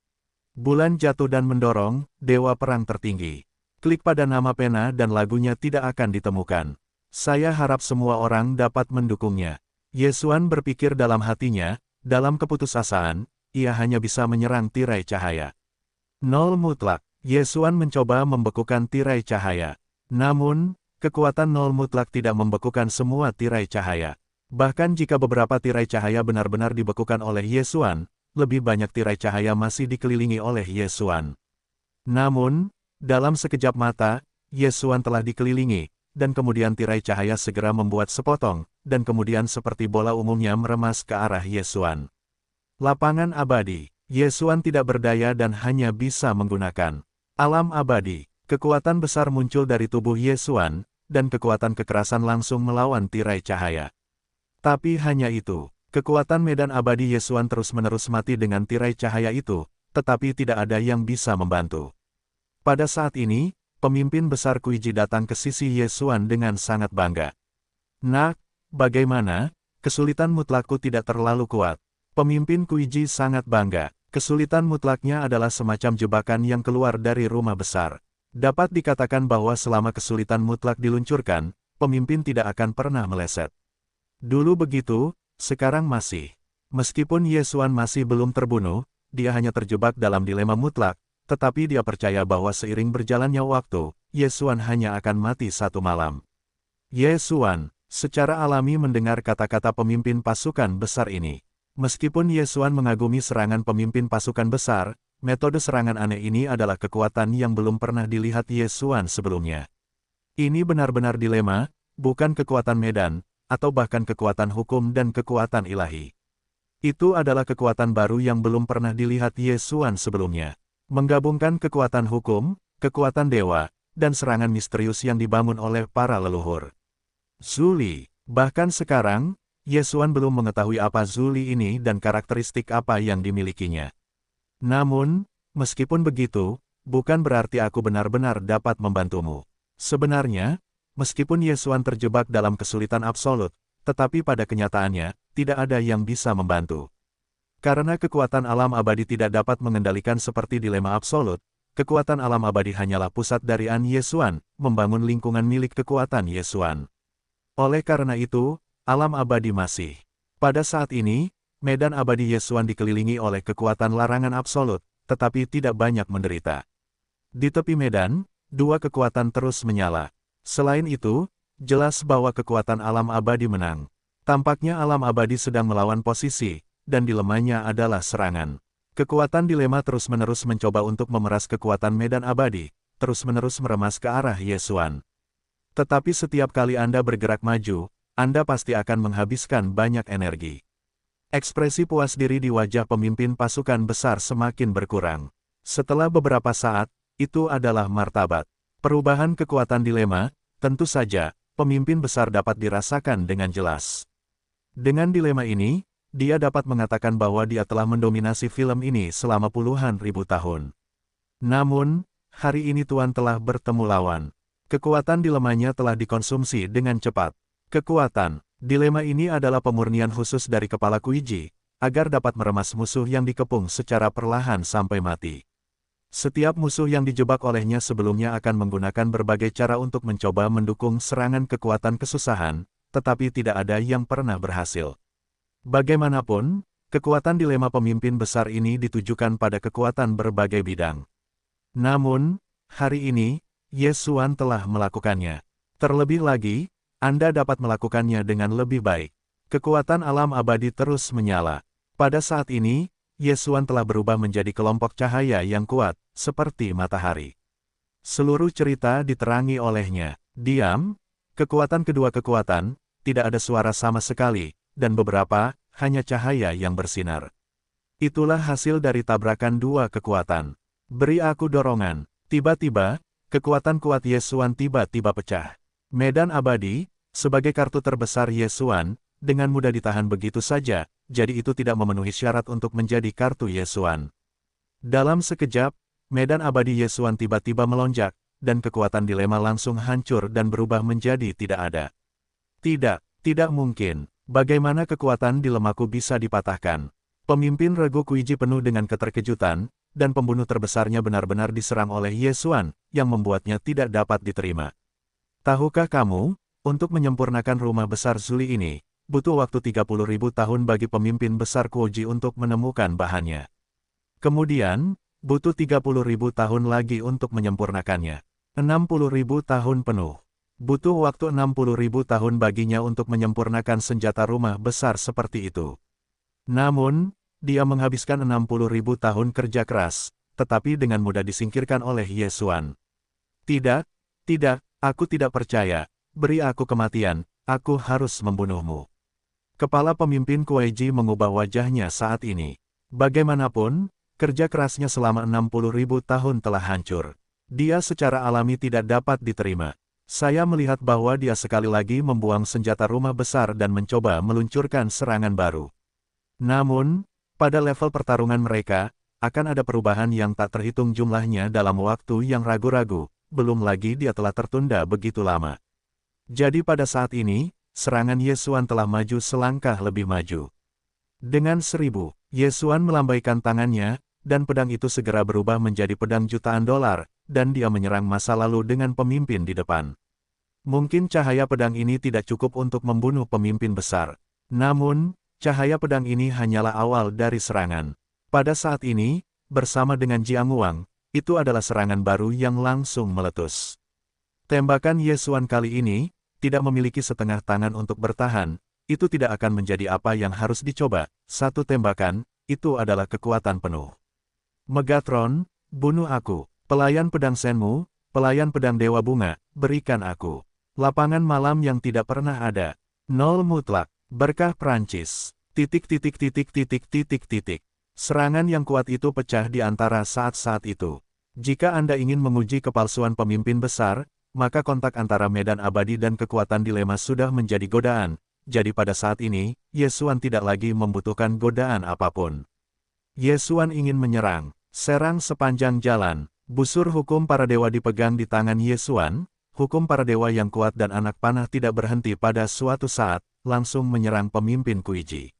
Speaker 1: Bulan jatuh dan mendorong, dewa perang tertinggi. Klik pada nama pena dan lagunya tidak akan ditemukan. Saya harap semua orang dapat mendukungnya. Yesuan berpikir dalam hatinya, dalam keputusasaan, ia hanya bisa menyerang tirai cahaya. Nol mutlak. Yesuan mencoba membekukan tirai cahaya. Namun, kekuatan nol mutlak tidak membekukan semua tirai cahaya. Bahkan jika beberapa tirai cahaya benar-benar dibekukan oleh Yesuan, lebih banyak tirai cahaya masih dikelilingi oleh Yesuan. Namun, dalam sekejap mata, Yesuan telah dikelilingi, dan kemudian tirai cahaya segera membuat sepotong, dan kemudian seperti bola umumnya meremas ke arah Yesuan. Lapangan abadi. Yesuan tidak berdaya dan hanya bisa menggunakan alam abadi. Kekuatan besar muncul dari tubuh Yesuan, dan kekuatan kekerasan langsung melawan tirai cahaya. Tapi hanya itu, kekuatan medan abadi Yesuan terus-menerus mati dengan tirai cahaya itu, tetapi tidak ada yang bisa membantu. Pada saat ini, pemimpin besar Kuiji datang ke sisi Yesuan dengan sangat bangga. Nak, bagaimana? Kesulitan mutlakku tidak terlalu kuat. Pemimpin Kuiji sangat bangga. Kesulitan mutlaknya adalah semacam jebakan yang keluar dari rumah besar. Dapat dikatakan bahwa selama kesulitan mutlak diluncurkan, pemimpin tidak akan pernah meleset. Dulu begitu, sekarang masih. Meskipun Yesuan masih belum terbunuh, dia hanya terjebak dalam dilema mutlak, tetapi dia percaya bahwa seiring berjalannya waktu, Yesuan hanya akan mati satu malam. Yesuan, secara alami mendengar kata-kata pemimpin pasukan besar ini. Meskipun Yesuan mengagumi serangan pemimpin pasukan besar, metode serangan aneh ini adalah kekuatan yang belum pernah dilihat Yesuan sebelumnya. Ini benar-benar dilema, bukan kekuatan medan, atau bahkan kekuatan hukum dan kekuatan ilahi. Itu adalah kekuatan baru yang belum pernah dilihat Yesuan sebelumnya. Menggabungkan kekuatan hukum, kekuatan dewa, dan serangan misterius yang dibangun oleh para leluhur. Zuli. Bahkan sekarang, Yesuan belum mengetahui apa Zuli ini dan karakteristik apa yang dimilikinya. Namun, meskipun begitu, bukan berarti aku benar-benar dapat membantumu. Sebenarnya, meskipun Yesuan terjebak dalam kesulitan absolut, tetapi pada kenyataannya, tidak ada yang bisa membantu. Karena kekuatan alam abadi tidak dapat mengendalikan seperti dilema absolut, kekuatan alam abadi hanyalah pusat dari An Yesuan, membangun lingkungan milik kekuatan Yesuan. Oleh karena itu, alam abadi masih. Pada saat ini, medan abadi Yesuan dikelilingi oleh kekuatan larangan absolut, tetapi tidak banyak menderita. Di tepi medan, dua kekuatan terus menyala. Selain itu, jelas bahwa kekuatan alam abadi menang. Tampaknya alam abadi sedang melawan posisi, dan dilemanya adalah serangan. Kekuatan dilema terus-menerus mencoba untuk memeras kekuatan medan abadi, terus-menerus meremas ke arah Yesuan. Tetapi setiap kali Anda bergerak maju, Anda pasti akan menghabiskan banyak energi. Ekspresi puas diri di wajah pemimpin pasukan besar semakin berkurang. Setelah beberapa saat, itu adalah martabat. Perubahan kekuatan dilema, tentu saja, pemimpin besar dapat dirasakan dengan jelas. Dengan dilema ini, dia dapat mengatakan bahwa dia telah mendominasi film ini selama puluhan ribu tahun. Namun, hari ini Tuan telah bertemu lawan. Kekuatan dilemanya telah dikonsumsi dengan cepat. Kekuatan, dilema ini adalah pemurnian khusus dari kepala Kuiji, agar dapat meremas musuh yang dikepung secara perlahan sampai mati. Setiap musuh yang dijebak olehnya sebelumnya akan menggunakan berbagai cara untuk mencoba mendukung serangan kekuatan kesusahan, tetapi tidak ada yang pernah berhasil. Bagaimanapun, kekuatan dilema pemimpin besar ini ditujukan pada kekuatan berbagai bidang. Namun, hari ini, Ye Xuan telah melakukannya. Terlebih lagi, Anda dapat melakukannya dengan lebih baik. Kekuatan alam abadi terus menyala. Pada saat ini, Ye Xuan telah berubah menjadi kelompok cahaya yang kuat, seperti matahari. Seluruh cerita diterangi olehnya. Diam, kekuatan kedua kekuatan, tidak ada suara sama sekali, dan beberapa, hanya cahaya yang bersinar. Itulah hasil dari tabrakan dua kekuatan. Beri aku dorongan. Tiba-tiba, kekuatan kuat Ye Xuan tiba-tiba pecah. Medan abadi, sebagai kartu terbesar Ye Xuan, dengan mudah ditahan begitu saja, jadi itu tidak memenuhi syarat untuk menjadi kartu Ye Xuan. Dalam sekejap, medan abadi Ye Xuan tiba-tiba melonjak, dan kekuatan dilema langsung hancur dan berubah menjadi tidak ada. Tidak mungkin. Bagaimana kekuatan dilemaku bisa dipatahkan? Pemimpin regu Kuiji penuh dengan keterkejutan, dan pembunuh terbesarnya benar-benar diserang oleh Ye Xuan, yang membuatnya tidak dapat diterima. Tahukah kamu, untuk menyempurnakan rumah besar Zuli ini, butuh waktu 30.000 tahun bagi pemimpin besar Kuoji untuk menemukan bahannya. Kemudian, butuh 30.000 tahun lagi untuk menyempurnakannya. 60.000 tahun penuh. Butuh waktu 60.000 tahun baginya untuk menyempurnakan senjata rumah besar seperti itu. Namun, dia menghabiskan 60.000 tahun kerja keras, tetapi dengan mudah disingkirkan oleh Ye Xuan. Tidak, aku tidak percaya. Beri aku kematian, aku harus membunuhmu. Kepala pemimpin Kueiji mengubah wajahnya saat ini. Bagaimanapun, kerja kerasnya selama 60.000 tahun telah hancur. Dia secara alami tidak dapat diterima. Saya melihat bahwa dia sekali lagi membuang senjata rumah besar dan mencoba meluncurkan serangan baru. Namun, pada level pertarungan mereka, akan ada perubahan yang tak terhitung jumlahnya dalam waktu yang ragu-ragu, belum lagi dia telah tertunda begitu lama. Jadi pada saat ini, serangan Ye Xuan telah maju selangkah lebih maju. Dengan 1000, Ye Xuan melambaikan tangannya, dan pedang itu segera berubah menjadi pedang jutaan dolar, dan dia menyerang masa lalu dengan pemimpin di depan. Mungkin cahaya pedang ini tidak cukup untuk membunuh pemimpin besar. Namun, cahaya pedang ini hanyalah awal dari serangan. Pada saat ini, bersama dengan Jiang Wang, itu adalah serangan baru yang langsung meletus. Tembakan Ye Xuan kali ini, tidak memiliki setengah tangan untuk bertahan, itu tidak akan menjadi apa yang harus dicoba. Satu tembakan, itu adalah kekuatan penuh. Megatron, bunuh aku. Pelayan pedang Senmu, pelayan pedang Dewa Bunga, berikan aku. Lapangan malam yang tidak pernah ada. Nol mutlak, berkah Prancis. Serangan yang kuat itu pecah di antara saat-saat itu. Jika Anda ingin menguji kepalsuan pemimpin besar, maka kontak antara medan abadi dan kekuatan dilema sudah menjadi godaan. Jadi pada saat ini, Ye Xuan tidak lagi membutuhkan godaan apapun. Ye Xuan ingin menyerang, serang sepanjang jalan. Busur hukum para dewa dipegang di tangan Ye Xuan, hukum para dewa yang kuat dan anak panah tidak berhenti pada suatu saat, langsung menyerang pemimpin Kuiji.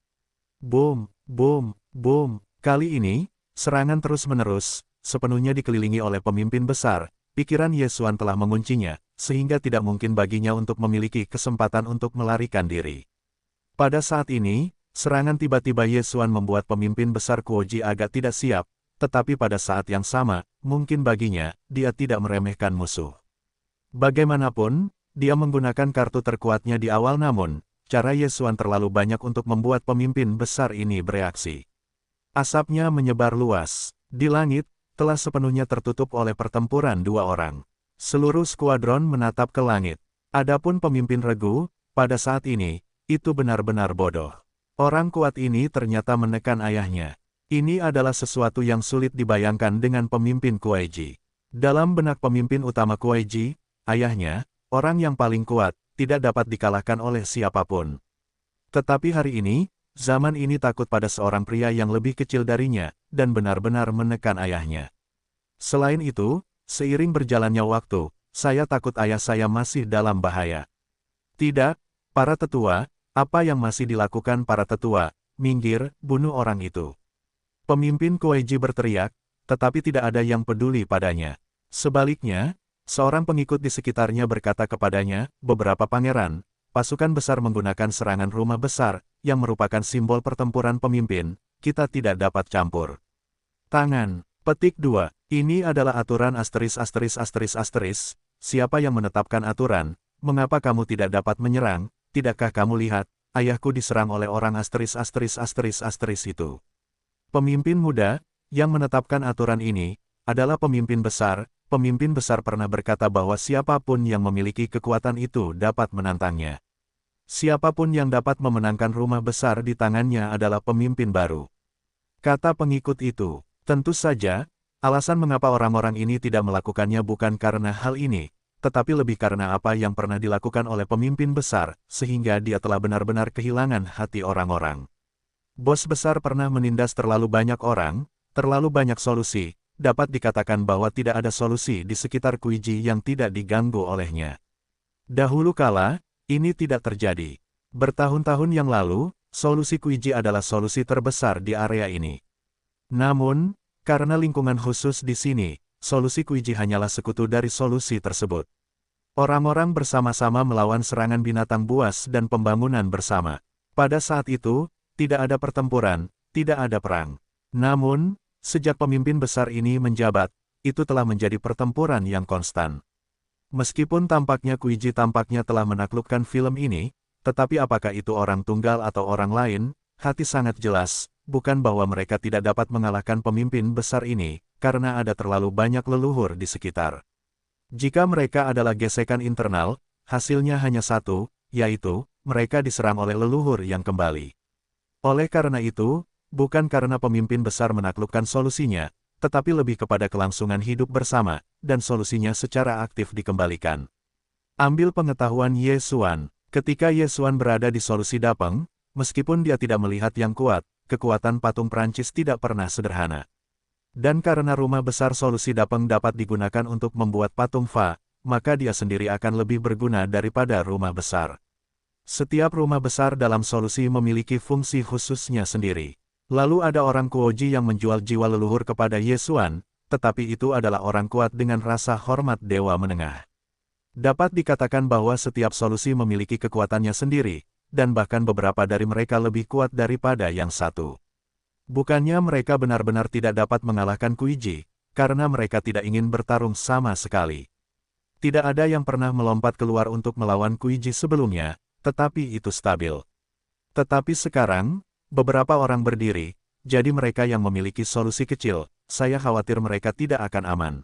Speaker 1: Boom, boom, boom. Kali ini, serangan terus-menerus, sepenuhnya dikelilingi oleh pemimpin besar. Pikiran Ye Xuan telah menguncinya, sehingga tidak mungkin baginya untuk memiliki kesempatan untuk melarikan diri. Pada saat ini, serangan tiba-tiba Ye Xuan membuat pemimpin besar Kuoji agak tidak siap, tetapi pada saat yang sama, mungkin baginya, dia tidak meremehkan musuh. Bagaimanapun, dia menggunakan kartu terkuatnya di awal namun, cara Ye Xuan terlalu banyak untuk membuat pemimpin besar ini bereaksi. Asapnya menyebar luas. Di langit, telah sepenuhnya tertutup oleh pertempuran dua orang. Seluruh skuadron menatap ke langit. Adapun pemimpin regu, pada saat ini, itu benar-benar bodoh. Orang kuat ini ternyata menekan ayahnya. Ini adalah sesuatu yang sulit dibayangkan dengan pemimpin Kuai-ji. Dalam benak pemimpin utama Kuai-ji, ayahnya, orang yang paling kuat, tidak dapat dikalahkan oleh siapapun. Tetapi hari ini, zaman ini takut pada seorang pria yang lebih kecil darinya, dan benar-benar menekan ayahnya. Selain itu, seiring berjalannya waktu, saya takut ayah saya masih dalam bahaya. Tidak, para tetua, apa yang masih dilakukan para tetua? Minggir, bunuh orang itu. Pemimpin Kuai-ji berteriak, tetapi tidak ada yang peduli padanya. Sebaliknya, seorang pengikut di sekitarnya berkata kepadanya, beberapa pangeran, pasukan besar menggunakan serangan rumah besar, yang merupakan simbol pertempuran pemimpin, kita tidak dapat campur tangan. Petik 2. Ini adalah aturan *******. Siapa yang menetapkan aturan? Mengapa kamu tidak dapat menyerang? Tidakkah kamu lihat, ayahku diserang oleh orang ****** itu. Pemimpin muda, yang menetapkan aturan ini, adalah pemimpin besar. Pemimpin besar pernah berkata bahwa siapapun yang memiliki kekuatan itu dapat menantangnya. Siapapun yang dapat memenangkan rumah besar di tangannya adalah pemimpin baru. Kata pengikut itu. Tentu saja, alasan mengapa orang-orang ini tidak melakukannya bukan karena hal ini, tetapi lebih karena apa yang pernah dilakukan oleh pemimpin besar, sehingga dia telah benar-benar kehilangan hati orang-orang. Bos besar pernah menindas terlalu banyak orang, terlalu banyak solusi, dapat dikatakan bahwa tidak ada solusi di sekitar Kuai-ji yang tidak diganggu olehnya. Dahulu kala, ini tidak terjadi. Bertahun-tahun yang lalu, solusi Kuai-ji adalah solusi terbesar di area ini. Namun, karena lingkungan khusus di sini, solusi Kuai-ji hanyalah sekutu dari solusi tersebut. Orang-orang bersama-sama melawan serangan binatang buas dan pembangunan bersama. Pada saat itu, tidak ada pertempuran, tidak ada perang. Namun, sejak pemimpin besar ini menjabat, itu telah menjadi pertempuran yang konstan. Meskipun tampaknya Kuai-ji tampaknya telah menaklukkan film ini, tetapi apakah itu orang tunggal atau orang lain, hati sangat jelas, bukan bahwa mereka tidak dapat mengalahkan pemimpin besar ini, karena ada terlalu banyak leluhur di sekitar. Jika mereka adalah gesekan internal, hasilnya hanya satu, yaitu, mereka diserang oleh leluhur yang kembali. Oleh karena itu, bukan karena pemimpin besar menaklukkan solusinya, tetapi lebih kepada kelangsungan hidup bersama, dan solusinya secara aktif dikembalikan. Ambil pengetahuan Ye Xuan. Ketika Ye Xuan berada di solusi Dapeng, meskipun dia tidak melihat yang kuat, kekuatan patung Prancis tidak pernah sederhana. Dan karena rumah besar solusi Dapeng dapat digunakan untuk membuat patung Fa, maka dia sendiri akan lebih berguna daripada rumah besar. Setiap rumah besar dalam solusi memiliki fungsi khususnya sendiri. Lalu ada orang Kuoji yang menjual jiwa leluhur kepada Ye Xuan, tetapi itu adalah orang kuat dengan rasa hormat dewa menengah. Dapat dikatakan bahwa setiap solusi memiliki kekuatannya sendiri, dan bahkan beberapa dari mereka lebih kuat daripada yang satu. Bukannya mereka benar-benar tidak dapat mengalahkan Kuai-ji, karena mereka tidak ingin bertarung sama sekali. Tidak ada yang pernah melompat keluar untuk melawan Kuai-ji sebelumnya, tetapi itu stabil. Tetapi sekarang, beberapa orang berdiri, jadi mereka yang memiliki solusi kecil, saya khawatir mereka tidak akan aman.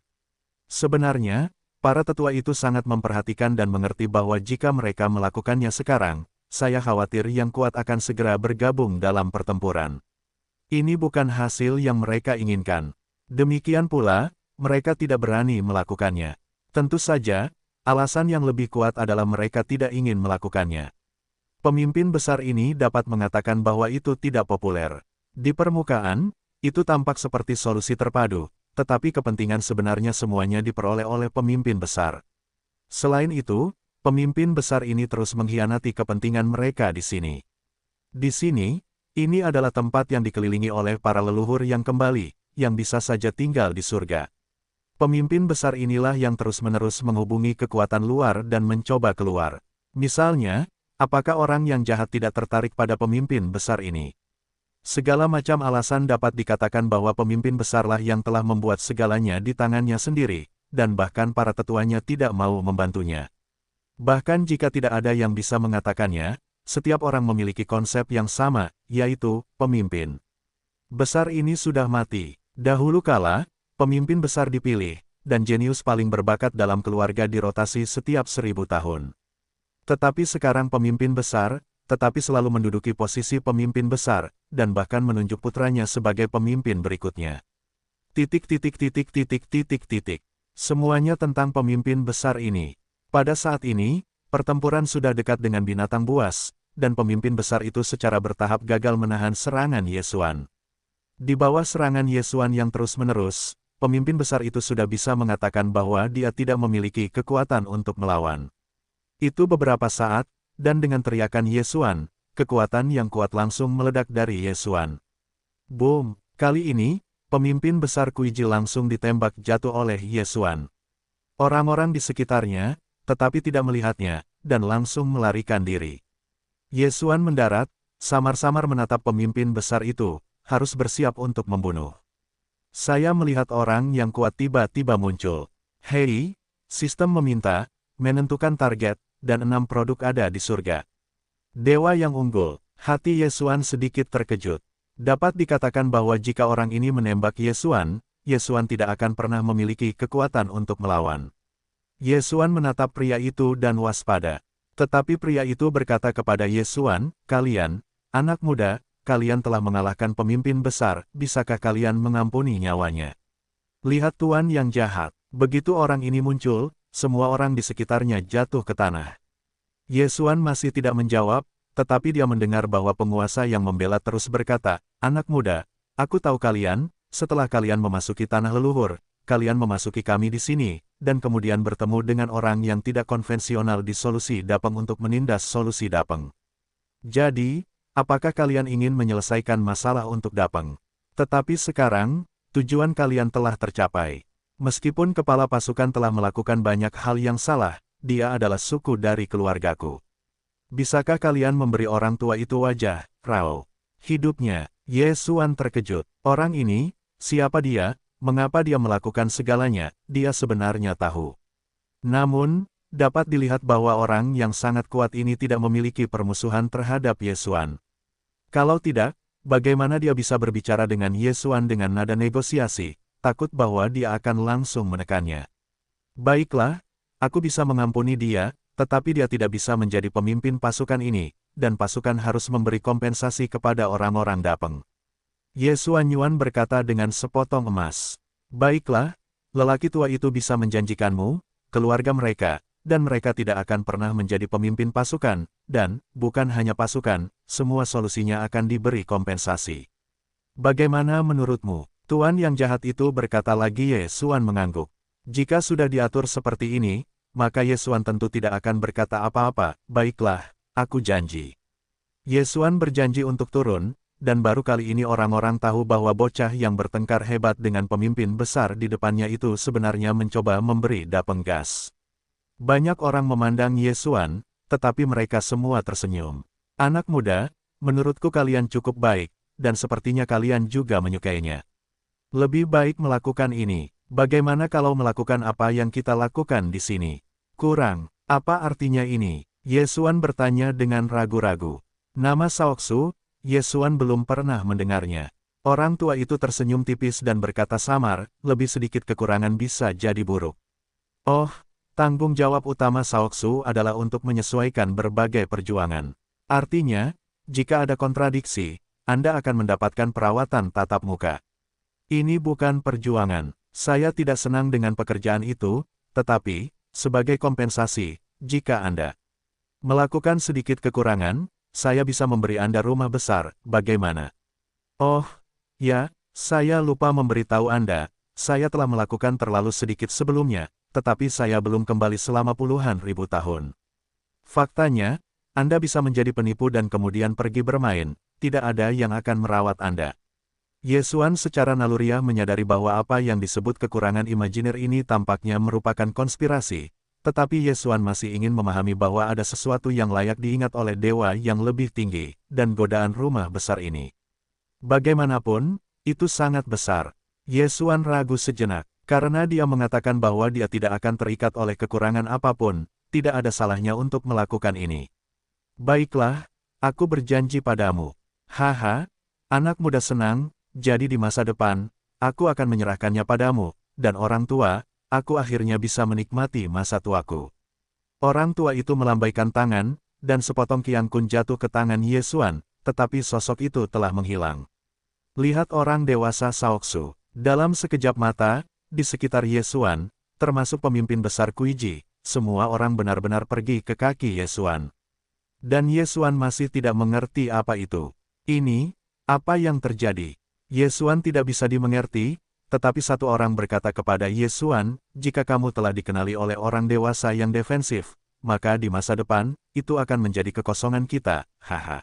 Speaker 1: Sebenarnya, para tetua itu sangat memperhatikan dan mengerti bahwa jika mereka melakukannya sekarang, saya khawatir yang kuat akan segera bergabung dalam pertempuran. Ini bukan hasil yang mereka inginkan. Demikian pula, mereka tidak berani melakukannya. Tentu saja, alasan yang lebih kuat adalah mereka tidak ingin melakukannya. Pemimpin besar ini dapat mengatakan bahwa itu tidak populer. Di permukaan, itu tampak seperti solusi terpadu, tetapi kepentingan sebenarnya semuanya diperoleh oleh pemimpin besar. Selain itu, pemimpin besar ini terus mengkhianati kepentingan mereka di sini. Di sini, ini adalah tempat yang dikelilingi oleh para leluhur yang kembali, yang bisa saja tinggal di surga. Pemimpin besar inilah yang terus-menerus menghubungi kekuatan luar dan mencoba keluar. Misalnya, apakah orang yang jahat tidak tertarik pada pemimpin besar ini? Segala macam alasan dapat dikatakan bahwa pemimpin besarlah yang telah membuat segalanya di tangannya sendiri, dan bahkan para tetuanya tidak mau membantunya. Bahkan jika tidak ada yang bisa mengatakannya, setiap orang memiliki konsep yang sama, yaitu, pemimpin besar ini sudah mati. Dahulu kala, pemimpin besar dipilih, dan jenius paling berbakat dalam keluarga dirotasi setiap 1000 tahun. Tetapi sekarang pemimpin besar, tetapi selalu menduduki posisi pemimpin besar, dan bahkan menunjuk putranya sebagai pemimpin berikutnya. Titik titik titik titik titik titik. Semuanya tentang pemimpin besar ini. Pada saat ini, pertempuran sudah dekat dengan binatang buas, dan pemimpin besar itu secara bertahap gagal menahan serangan Yesuan. Di bawah serangan Yesuan yang terus-menerus, pemimpin besar itu sudah bisa mengatakan bahwa dia tidak memiliki kekuatan untuk melawan. Itu beberapa saat, dan dengan teriakan Yesuan, kekuatan yang kuat langsung meledak dari Yesuan. Boom! Kali ini, pemimpin besar Kuiji langsung ditembak jatuh oleh Yesuan. Orang-orang di sekitarnya, tetapi tidak melihatnya, dan langsung melarikan diri. Yesuan mendarat, samar-samar menatap pemimpin besar itu, harus bersiap untuk membunuh. Saya melihat orang yang kuat tiba-tiba muncul. Hei, sistem meminta, menentukan target, dan 6 produk ada di surga. Dewa yang unggul, hati Yesuan sedikit terkejut. Dapat dikatakan bahwa jika orang ini menembak Yesuan, Yesuan tidak akan pernah memiliki kekuatan untuk melawan. Yesuan menatap pria itu dan waspada. Tetapi pria itu berkata kepada Yesuan, "Kalian, anak muda, kalian telah mengalahkan pemimpin besar, bisakah kalian mengampuni nyawanya?" Lihat Tuan yang jahat. Begitu orang ini muncul, semua orang di sekitarnya jatuh ke tanah. Yesuan masih tidak menjawab, tetapi dia mendengar bahwa penguasa yang membela terus berkata, "Anak muda, aku tahu kalian, setelah kalian memasuki tanah leluhur, kalian memasuki kami di sini, dan kemudian bertemu dengan orang yang tidak konvensional di solusi Dapeng untuk menindas solusi Dapeng. Jadi, apakah kalian ingin menyelesaikan masalah untuk Dapeng? Tetapi sekarang, tujuan kalian telah tercapai. Meskipun kepala pasukan telah melakukan banyak hal yang salah, dia adalah suku dari keluargaku. Bisakah kalian memberi orang tua itu wajah, Rao?" Hidupnya, Yesuan terkejut. Orang ini, siapa dia, mengapa dia melakukan segalanya, dia sebenarnya tahu. Namun, dapat dilihat bahwa orang yang sangat kuat ini tidak memiliki permusuhan terhadap Yesuan. Kalau tidak, bagaimana dia bisa berbicara dengan Yesuan dengan nada negosiasi? Takut bahwa dia akan langsung menekannya. "Baiklah, aku bisa mengampuni dia, tetapi dia tidak bisa menjadi pemimpin pasukan ini, dan pasukan harus memberi kompensasi kepada orang-orang Dapeng." Yesuan Yuan berkata dengan sepotong emas. "Baiklah, lelaki tua itu bisa menjanjikanmu, keluarga mereka, dan mereka tidak akan pernah menjadi pemimpin pasukan, dan, bukan hanya pasukan, semua solusinya akan diberi kompensasi. Bagaimana menurutmu?" Tuan yang jahat itu berkata lagi. Yesuan mengangguk. Jika sudah diatur seperti ini, maka Yesuan tentu tidak akan berkata apa-apa. "Baiklah, aku janji." Yesuan berjanji untuk turun, dan baru kali ini orang-orang tahu bahwa bocah yang bertengkar hebat dengan pemimpin besar di depannya itu sebenarnya mencoba memberi Dapeng gas. Banyak orang memandang Yesuan, tetapi mereka semua tersenyum. "Anak muda, menurutku kalian cukup baik, dan sepertinya kalian juga menyukainya. Lebih baik melakukan ini. Bagaimana kalau melakukan apa yang kita lakukan di sini?" "Kurang, apa artinya ini?" Yesuan bertanya dengan ragu-ragu. Nama Saoksu, Yesuan belum pernah mendengarnya. Orang tua itu tersenyum tipis dan berkata samar, "Lebih sedikit kekurangan bisa jadi buruk." Oh, tanggung jawab utama Saoksu adalah untuk menyesuaikan berbagai perjuangan. Artinya, jika ada kontradiksi, Anda akan mendapatkan perawatan tatap muka. Ini bukan perjuangan. Saya tidak senang dengan pekerjaan itu, tetapi, sebagai kompensasi, jika Anda melakukan sedikit kekurangan, saya bisa memberi Anda rumah besar, bagaimana? Oh, ya, saya lupa memberitahu Anda, saya telah melakukan terlalu sedikit sebelumnya, tetapi saya belum kembali selama puluhan ribu tahun. Faktanya, Anda bisa menjadi penipu dan kemudian pergi bermain, tidak ada yang akan merawat Anda. Yesuan secara naluriah menyadari bahwa apa yang disebut kekurangan imajiner ini tampaknya merupakan konspirasi, tetapi Yesuan masih ingin memahami bahwa ada sesuatu yang layak diingat oleh dewa yang lebih tinggi, dan godaan rumah besar ini. Bagaimanapun, itu sangat besar. Yesuan ragu sejenak, karena dia mengatakan bahwa dia tidak akan terikat oleh kekurangan apapun, tidak ada salahnya untuk melakukan ini. "Baiklah, aku berjanji padamu." "Haha, anak muda senang. Jadi di masa depan, aku akan menyerahkannya padamu, dan orang tua, aku akhirnya bisa menikmati masa tuaku." Orang tua itu melambaikan tangan, dan sepotong Qian Kun jatuh ke tangan Ye Xuan, tetapi sosok itu telah menghilang. Lihat orang dewasa Shaoxu. Dalam sekejap mata, di sekitar Ye Xuan, termasuk pemimpin besar Kuiji, semua orang benar-benar pergi ke kaki Ye Xuan. Dan Ye Xuan masih tidak mengerti apa itu. Ini, apa yang terjadi? Ye Xuan tidak bisa dimengerti, tetapi satu orang berkata kepada Ye Xuan, jika kamu telah dikenali oleh orang dewasa yang defensif, maka di masa depan, itu akan menjadi kekosongan kita, haha.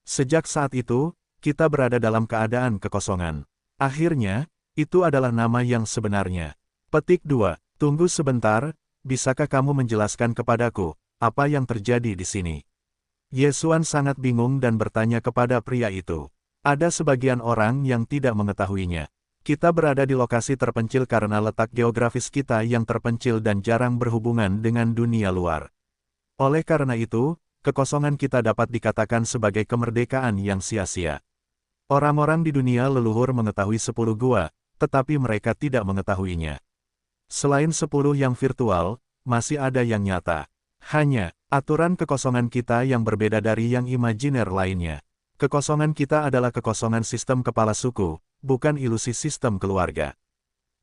Speaker 1: Sejak saat itu, kita berada dalam keadaan kekosongan. Akhirnya, itu adalah nama yang sebenarnya. Petik 2. Tunggu sebentar, bisakah kamu menjelaskan kepadaku, apa yang terjadi di sini? Ye Xuan sangat bingung dan bertanya kepada pria itu. Ada sebagian orang yang tidak mengetahuinya. Kita berada di lokasi terpencil karena letak geografis kita yang terpencil dan jarang berhubungan dengan dunia luar. Oleh karena itu, kekosongan kita dapat dikatakan sebagai kemerdekaan yang sia-sia. Orang-orang di dunia leluhur mengetahui 10 gua, tetapi mereka tidak mengetahuinya. Selain 10 yang virtual, masih ada yang nyata. Hanya, aturan kekosongan kita yang berbeda dari yang imajiner lainnya. Kekosongan kita adalah kekosongan sistem kepala suku, bukan ilusi sistem keluarga.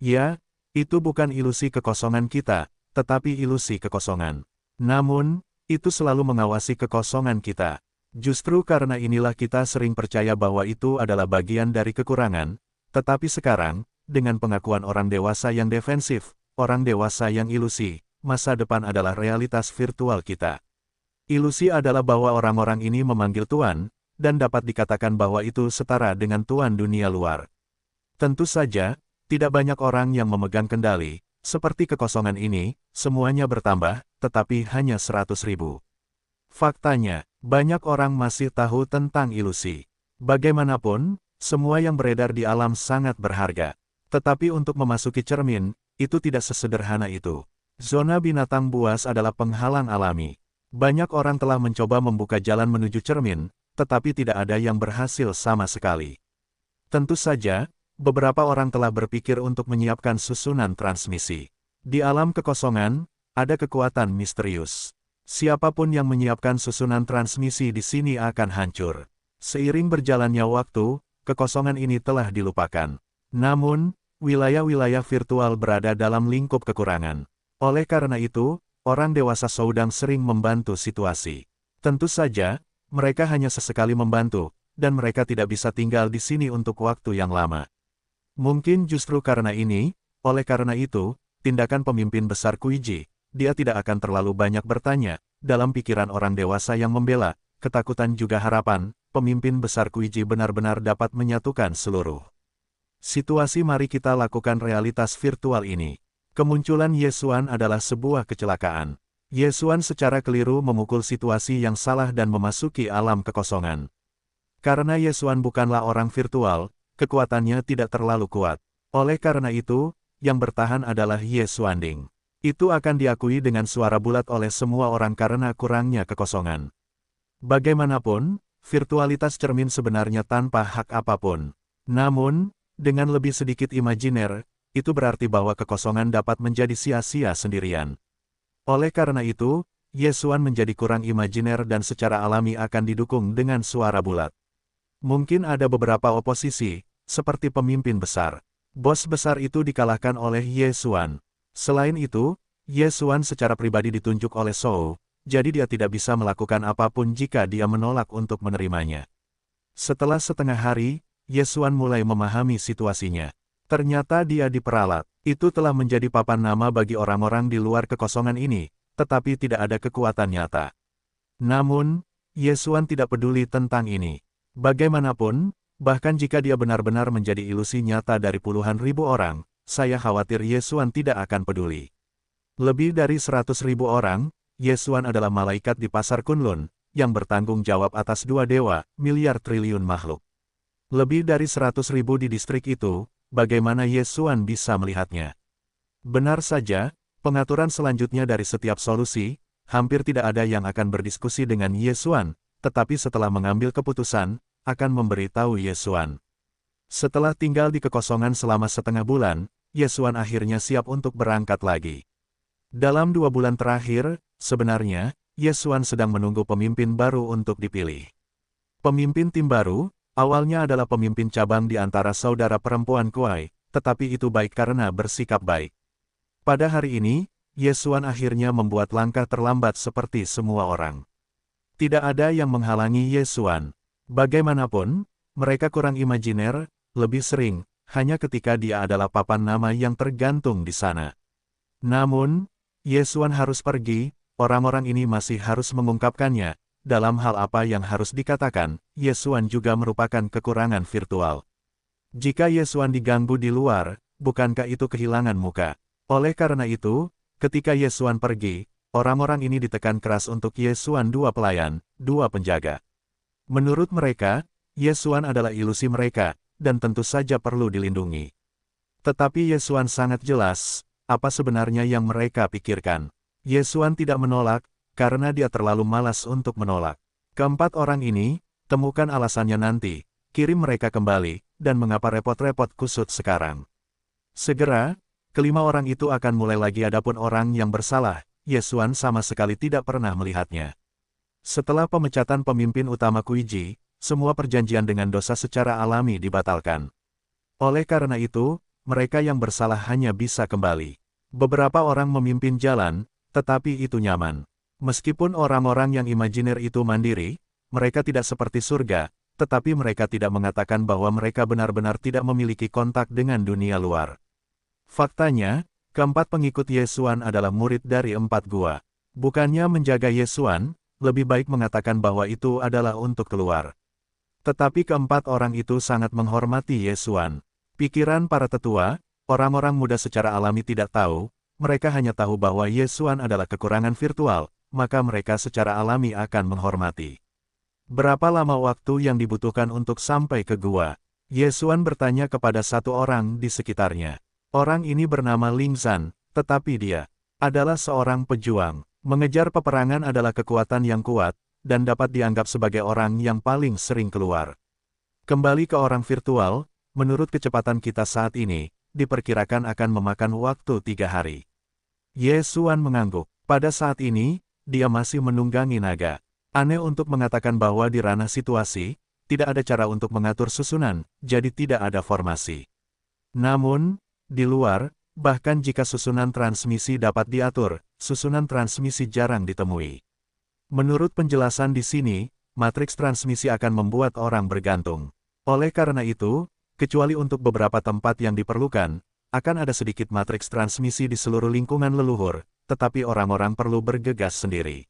Speaker 1: Ya, itu bukan ilusi kekosongan kita, tetapi ilusi kekosongan. Namun, itu selalu mengawasi kekosongan kita. Justru karena inilah kita sering percaya bahwa itu adalah bagian dari kekurangan, tetapi sekarang, dengan pengakuan orang dewasa yang defensif, orang dewasa yang ilusi, masa depan adalah realitas virtual kita. Ilusi adalah bahwa orang-orang ini memanggil Tuan, dan dapat dikatakan bahwa itu setara dengan Tuan dunia luar. Tentu saja, tidak banyak orang yang memegang kendali, seperti kekosongan ini, semuanya bertambah, tetapi hanya 100.000. Faktanya, banyak orang masih tahu tentang ilusi. Bagaimanapun, semua yang beredar di alam sangat berharga. Tetapi untuk memasuki cermin, itu tidak sesederhana itu. Zona binatang buas adalah penghalang alami. Banyak orang telah mencoba membuka jalan menuju cermin, tetapi tidak ada yang berhasil sama sekali. Tentu saja, beberapa orang telah berpikir untuk menyiapkan susunan transmisi. Di alam kekosongan, ada kekuatan misterius. Siapapun yang menyiapkan susunan transmisi di sini akan hancur. Seiring berjalannya waktu, kekosongan ini telah dilupakan. Namun, wilayah-wilayah virtual berada dalam lingkup kekurangan. Oleh karena itu, orang dewasa Soudang sering membantu situasi. Tentu saja, mereka hanya sesekali membantu, dan mereka tidak bisa tinggal di sini untuk waktu yang lama. Mungkin justru karena ini, oleh karena itu, tindakan pemimpin besar Kuiji, dia tidak akan terlalu banyak bertanya, dalam pikiran orang dewasa yang membela, ketakutan juga harapan, pemimpin besar Kuiji benar-benar dapat menyatukan seluruh situasi. Mari kita lakukan realitas virtual ini. Kemunculan Ye Xuan adalah sebuah kecelakaan. Ye Xuan secara keliru memukul situasi yang salah dan memasuki alam kekosongan. Karena Ye Xuan bukanlah orang virtual, kekuatannya tidak terlalu kuat. Oleh karena itu, yang bertahan adalah Ye Xuanding. Itu akan diakui dengan suara bulat oleh semua orang karena kurangnya kekosongan. Bagaimanapun, virtualitas cermin sebenarnya tanpa hak apapun. Namun, dengan lebih sedikit imajiner, itu berarti bahwa kekosongan dapat menjadi sia-sia sendirian. Oleh karena itu, Ye Xuan menjadi kurang imajiner dan secara alami akan didukung dengan suara bulat. Mungkin ada beberapa oposisi, seperti pemimpin besar. Bos besar itu dikalahkan oleh Ye Xuan. Selain itu, Ye Xuan secara pribadi ditunjuk oleh Zhou, jadi dia tidak bisa melakukan apapun jika dia menolak untuk menerimanya. Setelah setengah hari, Ye Xuan mulai memahami situasinya. Ternyata dia diperalat. Itu telah menjadi papan nama bagi orang-orang di luar kekosongan ini, tetapi tidak ada kekuatan nyata. Namun, Ye Xuan tidak peduli tentang ini. Bagaimanapun, bahkan jika dia benar-benar menjadi ilusi nyata dari puluhan ribu orang, saya khawatir Ye Xuan tidak akan peduli. Lebih dari 100.000 orang, Ye Xuan adalah malaikat di pasar Kunlun, yang bertanggung jawab atas 2 dewa, miliar triliun makhluk. Lebih dari 100.000 di distrik itu, bagaimana Ye Xuan bisa melihatnya? Benar saja, pengaturan selanjutnya dari setiap solusi, hampir tidak ada yang akan berdiskusi dengan Ye Xuan, tetapi setelah mengambil keputusan, akan memberitahu Ye Xuan. Setelah tinggal di kekosongan selama setengah bulan, Ye Xuan akhirnya siap untuk berangkat lagi. Dalam 2 bulan terakhir, sebenarnya, Ye Xuan sedang menunggu pemimpin baru untuk dipilih. Pemimpin tim baru, awalnya adalah pemimpin cabang di antara saudara perempuan Kuai, tetapi itu baik karena bersikap baik. Pada hari ini, Ye Xuan akhirnya membuat langkah terlambat seperti semua orang. Tidak ada yang menghalangi Ye Xuan. Bagaimanapun, mereka kurang imajiner, lebih sering, hanya ketika dia adalah papan nama yang tergantung di sana. Namun, Ye Xuan harus pergi, orang-orang ini masih harus mengungkapkannya. Dalam hal apa yang harus dikatakan, Ye Xuan juga merupakan kekurangan virtual. Jika Ye Xuan diganggu di luar, bukankah itu kehilangan muka? Oleh karena itu, ketika Ye Xuan pergi, orang-orang ini ditekan keras untuk Ye Xuan dua pelayan, dua penjaga. Menurut mereka, Ye Xuan adalah ilusi mereka, dan tentu saja perlu dilindungi. Tetapi Ye Xuan sangat jelas, apa sebenarnya yang mereka pikirkan. Ye Xuan tidak menolak, karena dia terlalu malas untuk menolak. Keempat orang ini, temukan alasannya nanti, kirim mereka kembali, dan mengapa repot-repot kusut sekarang. Segera, kelima orang itu akan mulai lagi adapun orang yang bersalah, Ye Xuan sama sekali tidak pernah melihatnya. Setelah pemecatan pemimpin utama Kuiji, semua perjanjian dengan dosa secara alami dibatalkan. Oleh karena itu, mereka yang bersalah hanya bisa kembali. Beberapa orang memimpin jalan, tetapi itu nyaman. Meskipun orang-orang yang imajiner itu mandiri, mereka tidak seperti surga, tetapi mereka tidak mengatakan bahwa mereka benar-benar tidak memiliki kontak dengan dunia luar. Faktanya, keempat pengikut Ye Xuan adalah murid dari 4 gua. Bukannya menjaga Ye Xuan, lebih baik mengatakan bahwa itu adalah untuk keluar. Tetapi keempat orang itu sangat menghormati Ye Xuan. Pikiran para tetua, orang-orang muda secara alami tidak tahu, mereka hanya tahu bahwa Ye Xuan adalah kekurangan virtual, maka mereka secara alami akan menghormati. Berapa lama waktu yang dibutuhkan untuk sampai ke gua? Ye Xuan bertanya kepada satu orang di sekitarnya. Orang ini bernama Ling Zhan, tetapi dia adalah seorang pejuang. Mengejar peperangan adalah kekuatan yang kuat, dan dapat dianggap sebagai orang yang paling sering keluar. Kembali ke orang virtual, menurut kecepatan kita saat ini, diperkirakan akan memakan waktu 3 hari. Ye Xuan mengangguk. Pada saat ini, dia masih menunggangi naga. Aneh untuk mengatakan bahwa di ranah situasi, tidak ada cara untuk mengatur susunan, jadi tidak ada formasi. Namun, di luar, bahkan jika susunan transmisi dapat diatur, susunan transmisi jarang ditemui. Menurut penjelasan di sini, matriks transmisi akan membuat orang bergantung. Oleh karena itu, kecuali untuk beberapa tempat yang diperlukan, akan ada sedikit matriks transmisi di seluruh lingkungan leluhur, tetapi orang-orang perlu bergegas sendiri.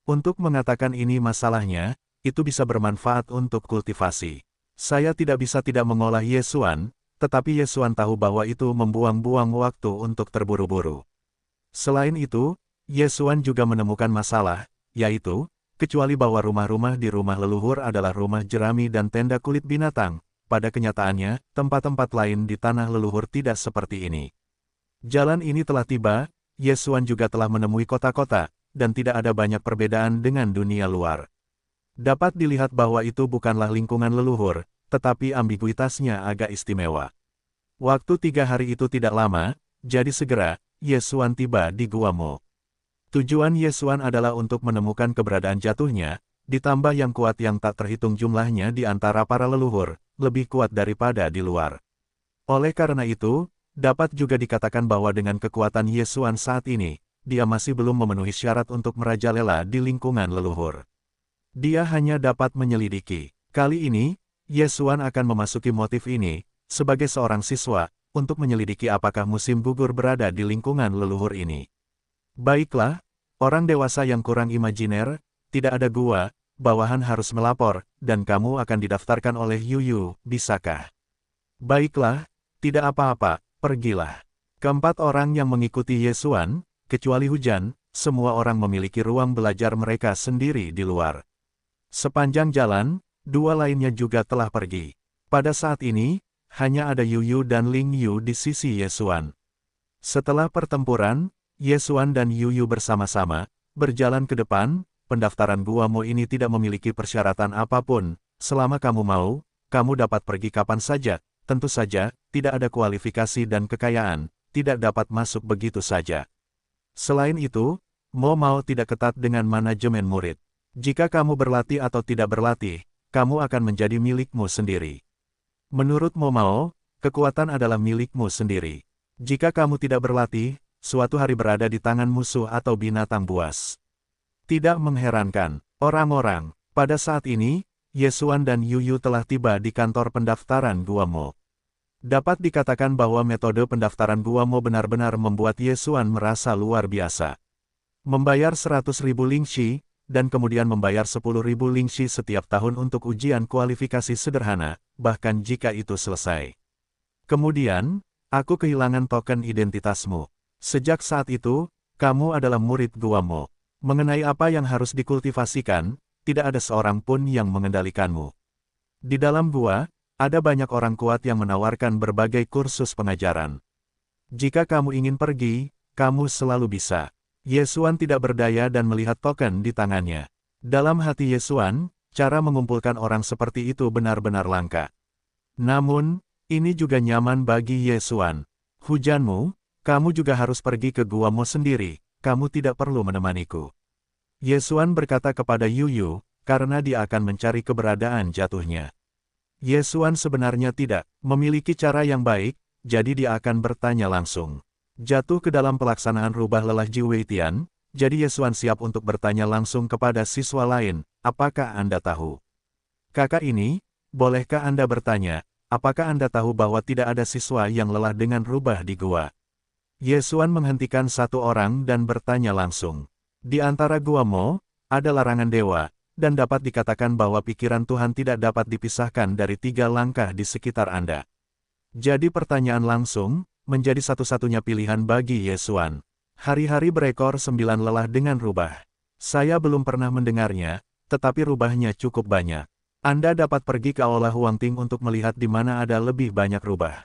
Speaker 1: Untuk mengatakan ini masalahnya, itu bisa bermanfaat untuk kultivasi. Saya tidak bisa tidak mengolah Ye Xuan, tetapi Ye Xuan tahu bahwa itu membuang-buang waktu untuk terburu-buru. Selain itu, Ye Xuan juga menemukan masalah, yaitu, kecuali bahwa rumah-rumah di rumah leluhur adalah rumah jerami dan tenda kulit binatang, pada kenyataannya, tempat-tempat lain di tanah leluhur tidak seperti ini. Jalan ini telah tiba, Ye Xuan juga telah menemui kota-kota, dan tidak ada banyak perbedaan dengan dunia luar. Dapat dilihat bahwa itu bukanlah lingkungan leluhur, tetapi ambiguitasnya agak istimewa. Waktu 3 hari itu tidak lama, jadi segera, Ye Xuan tiba di Gua Mo. Tujuan Ye Xuan adalah untuk menemukan keberadaan jatuhnya, ditambah yang kuat yang tak terhitung jumlahnya di antara para leluhur, lebih kuat daripada di luar. Oleh karena itu, dapat juga dikatakan bahwa dengan kekuatan Ye Xuan saat ini, dia masih belum memenuhi syarat untuk merajalela di lingkungan leluhur. Dia hanya dapat menyelidiki. Kali ini, Ye Xuan akan memasuki motif ini, sebagai seorang siswa, untuk menyelidiki apakah musim gugur berada di lingkungan leluhur ini. Baiklah, orang dewasa yang kurang imajiner, tidak ada gua, bawahan harus melapor, dan kamu akan didaftarkan oleh Yuyu, bisakah? Baiklah, tidak apa-apa, pergilah. Keempat orang yang mengikuti Ye Xuan, kecuali Hujan, semua orang memiliki ruang belajar mereka sendiri di luar. Sepanjang jalan, 2 lainnya juga telah pergi. Pada saat ini, hanya ada Yuyu dan Ling Yu di sisi Ye Xuan. Setelah pertempuran, Ye Xuan dan Yuyu bersama-sama, berjalan ke depan. Pendaftaran Gua Mo ini tidak memiliki persyaratan apapun, selama kamu mau, kamu dapat pergi kapan saja, tentu saja, tidak ada kualifikasi dan kekayaan, tidak dapat masuk begitu saja. Selain itu, Mo Mao tidak ketat dengan manajemen murid. Jika kamu berlatih atau tidak berlatih, kamu akan menjadi milikmu sendiri. Menurut Mo Mao, kekuatan adalah milikmu sendiri. Jika kamu tidak berlatih, suatu hari berada di tangan musuh atau binatang buas. Tidak mengherankan, orang-orang, pada saat ini, Ye Xuan dan Yu Yu telah tiba di kantor pendaftaran Gua Mo. Dapat dikatakan bahwa metode pendaftaran Gua Mo benar-benar membuat Ye Xuan merasa luar biasa. Membayar 100.000 lingxi, dan kemudian membayar 10.000 lingxi setiap tahun untuk ujian kualifikasi sederhana, bahkan jika itu selesai. Kemudian, aku kehilangan token identitasmu. Sejak saat itu, kamu adalah murid Gua Mo. Mengenai apa yang harus dikultivasikan, tidak ada seorang pun yang mengendalikanmu. Di dalam gua, ada banyak orang kuat yang menawarkan berbagai kursus pengajaran. Jika kamu ingin pergi, kamu selalu bisa. Ye Xuan tidak berdaya dan melihat token di tangannya. Dalam hati Ye Xuan, cara mengumpulkan orang seperti itu benar-benar langka. Namun, ini juga nyaman bagi Ye Xuan. Hujanmu, kamu juga harus pergi ke Gua Mo sendiri, kamu tidak perlu menemaniku. Ye Xuan berkata kepada Yu Yu, karena dia akan mencari keberadaan jatuhnya. Ye Xuan sebenarnya tidak memiliki cara yang baik, jadi dia akan bertanya langsung. Jatuh ke dalam pelaksanaan rubah lelah Ji Weitian, jadi Ye Xuan siap untuk bertanya langsung kepada siswa lain, apakah Anda tahu? Kakak ini, bolehkah Anda bertanya, apakah Anda tahu bahwa tidak ada siswa yang lelah dengan rubah di gua? Ye Xuan menghentikan satu orang dan bertanya langsung. Di antara Gua Mo, ada larangan dewa, dan dapat dikatakan bahwa pikiran Tuhan tidak dapat dipisahkan dari 3 langkah di sekitar Anda. Jadi pertanyaan langsung, menjadi satu-satunya pilihan bagi Ye Xuan. Hari-hari berekor 9 lelah dengan rubah. Saya belum pernah mendengarnya, tetapi rubahnya cukup banyak. Anda dapat pergi ke Aula Huangting untuk melihat di mana ada lebih banyak rubah.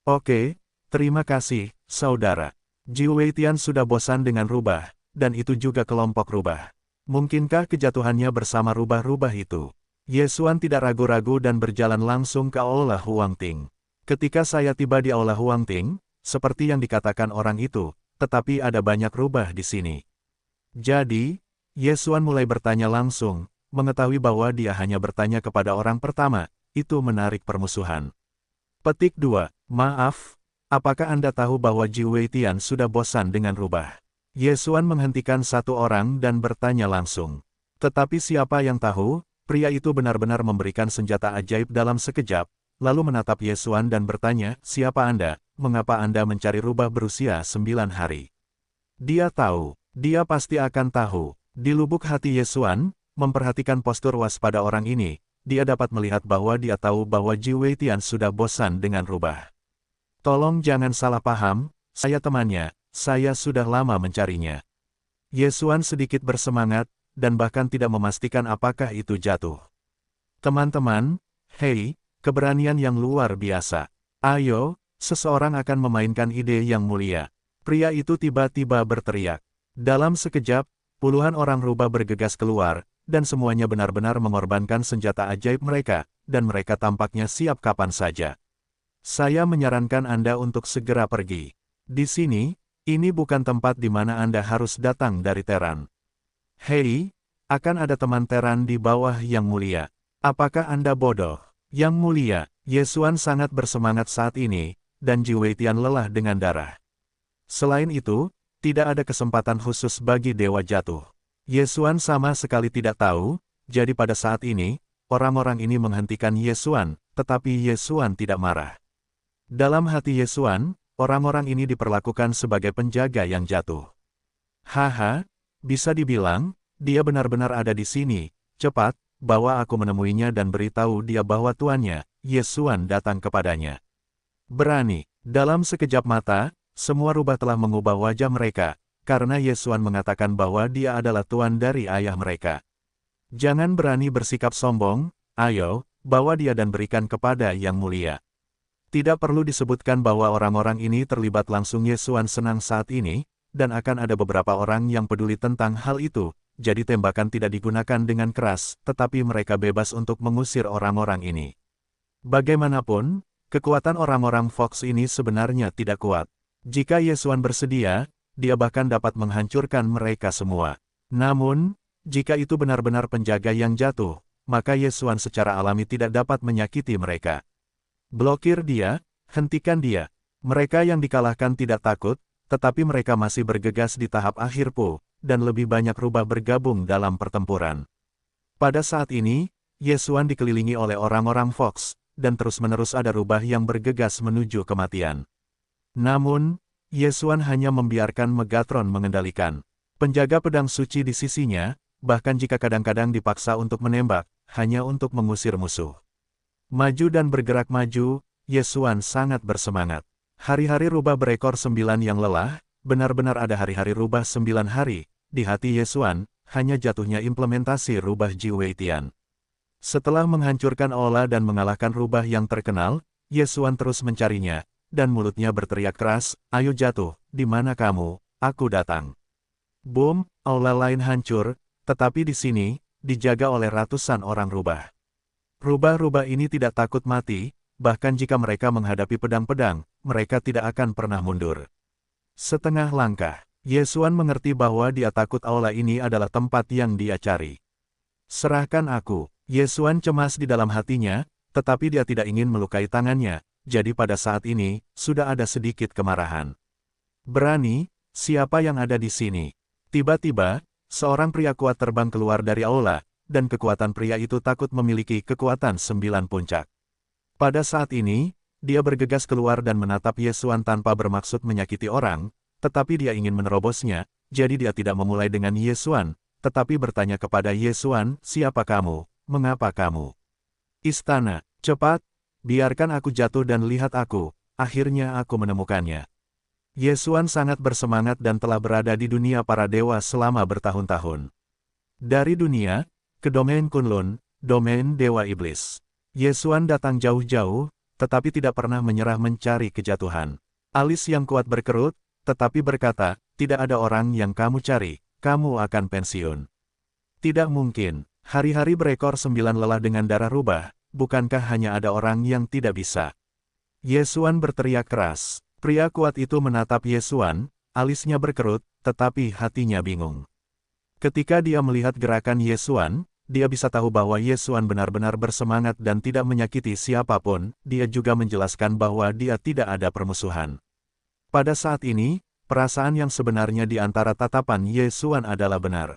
Speaker 1: Oke, terima kasih, saudara. Ji Weitian sudah bosan dengan rubah, dan itu juga kelompok rubah. Mungkinkah kejatuhannya bersama rubah-rubah itu? Ye Xuan tidak ragu-ragu dan berjalan langsung ke Aula Huangting. Ketika saya tiba di Aula Huangting, seperti yang dikatakan orang itu, tetapi ada banyak rubah di sini. Jadi, Ye Xuan mulai bertanya langsung, mengetahui bahwa dia hanya bertanya kepada orang pertama, itu menarik permusuhan. Petik 2. Maaf, apakah Anda tahu bahwa Ji Weitian sudah bosan dengan rubah? Ye Xuan menghentikan satu orang dan bertanya langsung. Tetapi siapa yang tahu, pria itu benar-benar memberikan senjata ajaib dalam sekejap, lalu menatap Ye Xuan dan bertanya, siapa Anda, mengapa Anda mencari rubah berusia 9 hari? Dia tahu, dia pasti akan tahu. Di lubuk hati Ye Xuan, memperhatikan postur waspada orang ini, dia dapat melihat bahwa dia tahu bahwa Ji Weitian sudah bosan dengan rubah. Tolong jangan salah paham, saya temannya, saya sudah lama mencarinya. Ye Xuan sedikit bersemangat, dan bahkan tidak memastikan apakah itu jatuh. Teman-teman, hei, keberanian yang luar biasa. Ayo, seseorang akan memainkan ide yang mulia. Pria itu tiba-tiba berteriak. Dalam sekejap, puluhan orang rubah bergegas keluar, dan semuanya benar-benar mengorbankan senjata ajaib mereka, dan mereka tampaknya siap kapan saja. Saya menyarankan Anda untuk segera pergi. Di sini, ini bukan tempat di mana Anda harus datang dari Teran. Hei, akan ada teman Teran di bawah yang mulia. Apakah Anda bodoh? Yang mulia, Ye Xuan sangat bersemangat saat ini, dan Ji Weitian lelah dengan darah. Selain itu, tidak ada kesempatan khusus bagi Dewa Jatuh. Ye Xuan sama sekali tidak tahu, jadi pada saat ini, orang-orang ini menghentikan Ye Xuan, tetapi Ye Xuan tidak marah. Dalam hati Ye Xuan, orang-orang ini diperlakukan sebagai penjaga yang jatuh. Haha, bisa dibilang, dia benar-benar ada di sini, cepat, bawa aku menemuinya dan beritahu dia bahwa tuannya, Ye Xuan datang kepadanya. Berani, dalam sekejap mata, semua rubah telah mengubah wajah mereka, karena Ye Xuan mengatakan bahwa dia adalah tuan dari ayah mereka. Jangan berani bersikap sombong, ayo, bawa dia dan berikan kepada yang mulia. Tidak perlu disebutkan bahwa orang-orang ini terlibat langsung. Ye Xuan senang saat ini, dan akan ada beberapa orang yang peduli tentang hal itu. Jadi tembakan tidak digunakan dengan keras, tetapi mereka bebas untuk mengusir orang-orang ini. Bagaimanapun, kekuatan orang-orang Fox ini sebenarnya tidak kuat. Jika Ye Xuan bersedia, dia bahkan dapat menghancurkan mereka semua. Namun, jika itu benar-benar penjaga yang jatuh, maka Ye Xuan secara alami tidak dapat menyakiti mereka. Blokir dia, hentikan dia. Mereka yang dikalahkan tidak takut, tetapi mereka masih bergegas di tahap akhir Po, dan lebih banyak rubah bergabung dalam pertempuran. Pada saat ini, Ye Xuan dikelilingi oleh orang-orang Fox, dan terus-menerus ada rubah yang bergegas menuju kematian. Namun, Ye Xuan hanya membiarkan Megatron mengendalikan. Penjaga pedang suci di sisinya, bahkan jika kadang-kadang dipaksa untuk menembak, hanya untuk mengusir musuh. Maju dan bergerak maju, Ye Xuan sangat bersemangat. Hari-hari rubah berekor 9 yang lelah, benar-benar ada hari-hari rubah 9 hari, di hati Ye Xuan, hanya jatuhnya implementasi rubah Ji Weitian. Setelah menghancurkan Aula dan mengalahkan rubah yang terkenal, Ye Xuan terus mencarinya, dan mulutnya berteriak keras, "Ayo jatuh, di mana kamu? Aku datang." Boom, Aula lain hancur, tetapi di sini, dijaga oleh ratusan orang rubah. Rubah-rubah ini tidak takut mati, bahkan jika mereka menghadapi pedang-pedang, mereka tidak akan pernah mundur. Setengah langkah, Ye Xuan mengerti bahwa dia takut Aula ini adalah tempat yang dia cari. "Serahkan aku." Ye Xuan cemas di dalam hatinya, tetapi dia tidak ingin melukai tangannya, jadi pada saat ini, sudah ada sedikit kemarahan. "Berani? Siapa yang ada di sini?" Tiba-tiba, seorang pria kuat terbang keluar dari aula, dan kekuatan pria itu takut memiliki kekuatan 9 puncak. Pada saat ini, dia bergegas keluar dan menatap Ye Xuan tanpa bermaksud menyakiti orang, tetapi dia ingin menerobosnya, jadi dia tidak memulai dengan Ye Xuan, tetapi bertanya kepada Ye Xuan, "Siapa kamu? Mengapa kamu?" "Istana, cepat, biarkan aku jatuh dan lihat aku, akhirnya aku menemukannya." Ye Xuan sangat bersemangat dan telah berada di dunia para dewa selama bertahun-tahun. Dari dunia, ke domain Kunlun, domain Dewa Iblis. Ye Xuan datang jauh-jauh, tetapi tidak pernah menyerah mencari kejatuhan. Alis yang kuat berkerut, tetapi berkata, "Tidak ada orang yang kamu cari, kamu akan pensiun." "Tidak mungkin, hari-hari berekor 9 lelah dengan darah rubah, bukankah hanya ada orang yang tidak bisa?" Ye Xuan berteriak keras. Pria kuat itu menatap Ye Xuan, alisnya berkerut, tetapi hatinya bingung. Ketika dia melihat gerakan Ye Xuan, dia bisa tahu bahwa Ye Xuan benar-benar bersemangat dan tidak menyakiti siapapun, dia juga menjelaskan bahwa dia tidak ada permusuhan. Pada saat ini, perasaan yang sebenarnya di antara tatapan Ye Xuan adalah benar.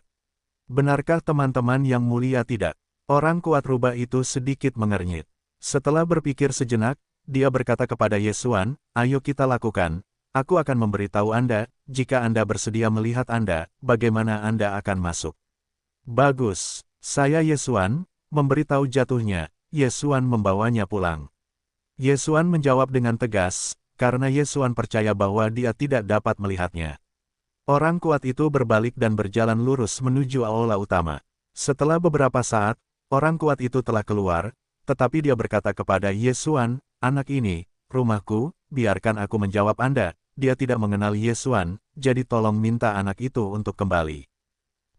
Speaker 1: "Benarkah teman-teman yang mulia tidak?" Orang kuat rubah itu sedikit mengernyit. Setelah berpikir sejenak, dia berkata kepada Ye Xuan, "Ayo kita lakukan. Aku akan memberitahu Anda, jika Anda bersedia melihat Anda, bagaimana Anda akan masuk." "Bagus. Saya Ye Xuan." Memberitahu jatuhnya, Ye Xuan membawanya pulang. Ye Xuan menjawab dengan tegas, karena Ye Xuan percaya bahwa dia tidak dapat melihatnya. Orang kuat itu berbalik dan berjalan lurus menuju aula utama. Setelah beberapa saat, orang kuat itu telah keluar, tetapi dia berkata kepada Ye Xuan, "Anak ini, rumahku, biarkan aku menjawab Anda." Dia tidak mengenal Ye Xuan, jadi tolong minta anak itu untuk kembali.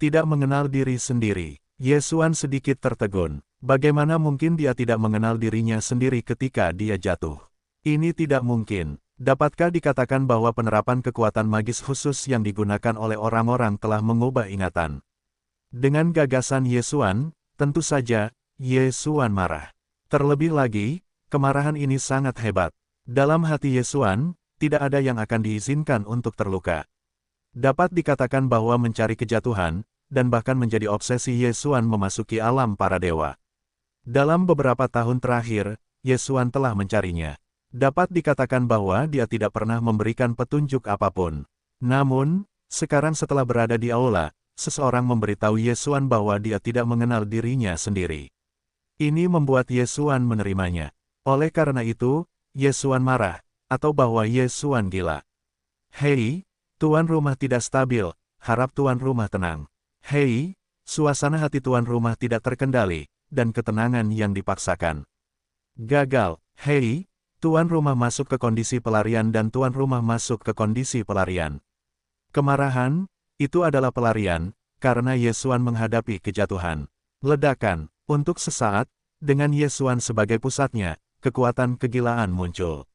Speaker 1: Tidak mengenal diri sendiri. Ye Xuan sedikit tertegun. Bagaimana mungkin dia tidak mengenal dirinya sendiri ketika dia jatuh? Ini tidak mungkin. Dapatkah dikatakan bahwa penerapan kekuatan magis khusus yang digunakan oleh orang-orang telah mengubah ingatan? Dengan gagasan Ye Xuan, tentu saja, Ye Xuan marah. Terlebih lagi, kemarahan ini sangat hebat. Dalam hati Ye Xuan, tidak ada yang akan diizinkan untuk terluka. Dapat dikatakan bahwa mencari kejatuhan, dan bahkan menjadi obsesi Ye Xuan memasuki alam para dewa. Dalam beberapa tahun terakhir, Ye Xuan telah mencarinya. Dapat dikatakan bahwa dia tidak pernah memberikan petunjuk apapun. Namun, sekarang setelah berada di aula, seseorang memberitahu Ye Xuan bahwa dia tidak mengenal dirinya sendiri. Ini membuat Ye Xuan menerimanya. Oleh karena itu, Ye Xuan marah, atau bahwa Ye Xuan gila. "Hei, tuan rumah tidak stabil, harap tuan rumah tenang." "Hei, suasana hati tuan rumah tidak terkendali, dan ketenangan yang dipaksakan. Gagal." "Hei, tuan rumah masuk ke kondisi pelarian dan tuan rumah masuk ke kondisi pelarian." Kemarahan, itu adalah pelarian, karena Ye Xuan menghadapi kejatuhan. Ledakan, untuk sesaat, dengan Ye Xuan sebagai pusatnya, kekuatan kegilaan muncul.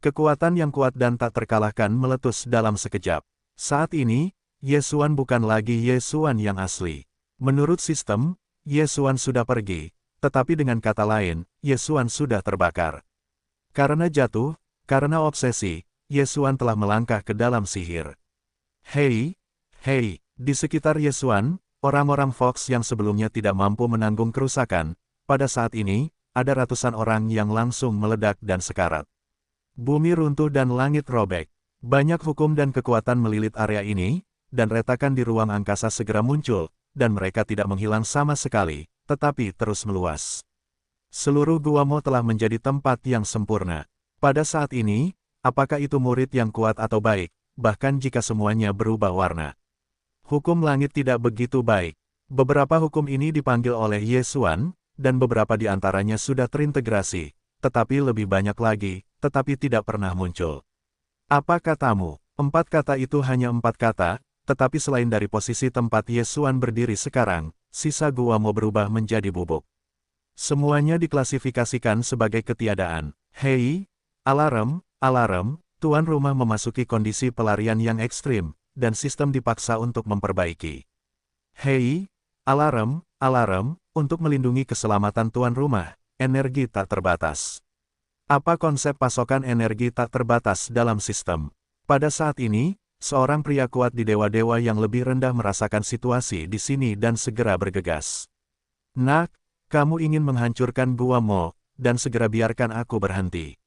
Speaker 1: Kekuatan yang kuat dan tak terkalahkan meletus dalam sekejap. Saat ini, Yesuan bukan lagi Yesuan yang asli. Menurut sistem, Yesuan sudah pergi, tetapi dengan kata lain, Yesuan sudah terbakar. Karena jatuh, karena obsesi, Yesuan telah melangkah ke dalam sihir. Hei, di sekitar Yesuan, orang-orang Fox yang sebelumnya tidak mampu menanggung kerusakan, pada saat ini, ada ratusan orang yang langsung meledak dan sekarat. Bumi runtuh dan langit robek. Banyak hukum dan kekuatan melilit area ini, dan retakan di ruang angkasa segera muncul, dan mereka tidak menghilang sama sekali, tetapi terus meluas. Seluruh Guamo telah menjadi tempat yang sempurna. Pada saat ini, apakah itu murid yang kuat atau baik, bahkan jika semuanya berubah warna. Hukum langit tidak begitu baik. Beberapa hukum ini dipanggil oleh Yesuan, dan beberapa di antaranya sudah terintegrasi, tetapi lebih banyak lagi, tetapi tidak pernah muncul. Apa katamu? 4 kata itu hanya 4 kata, tetapi selain dari posisi tempat Yesuan berdiri sekarang, sisa Guamo berubah menjadi bubuk. Semuanya diklasifikasikan sebagai ketiadaan. Hei, alarm, tuan rumah memasuki kondisi pelarian yang ekstrim, dan sistem dipaksa untuk memperbaiki. Hei, alarm, untuk melindungi keselamatan tuan rumah, energi tak terbatas. Apa konsep pasokan energi tak terbatas dalam sistem? Pada saat ini, seorang pria kuat di dewa-dewa yang lebih rendah merasakan situasi di sini dan segera bergegas. Nak, kamu ingin menghancurkan Guamo, dan segera biarkan aku berhenti.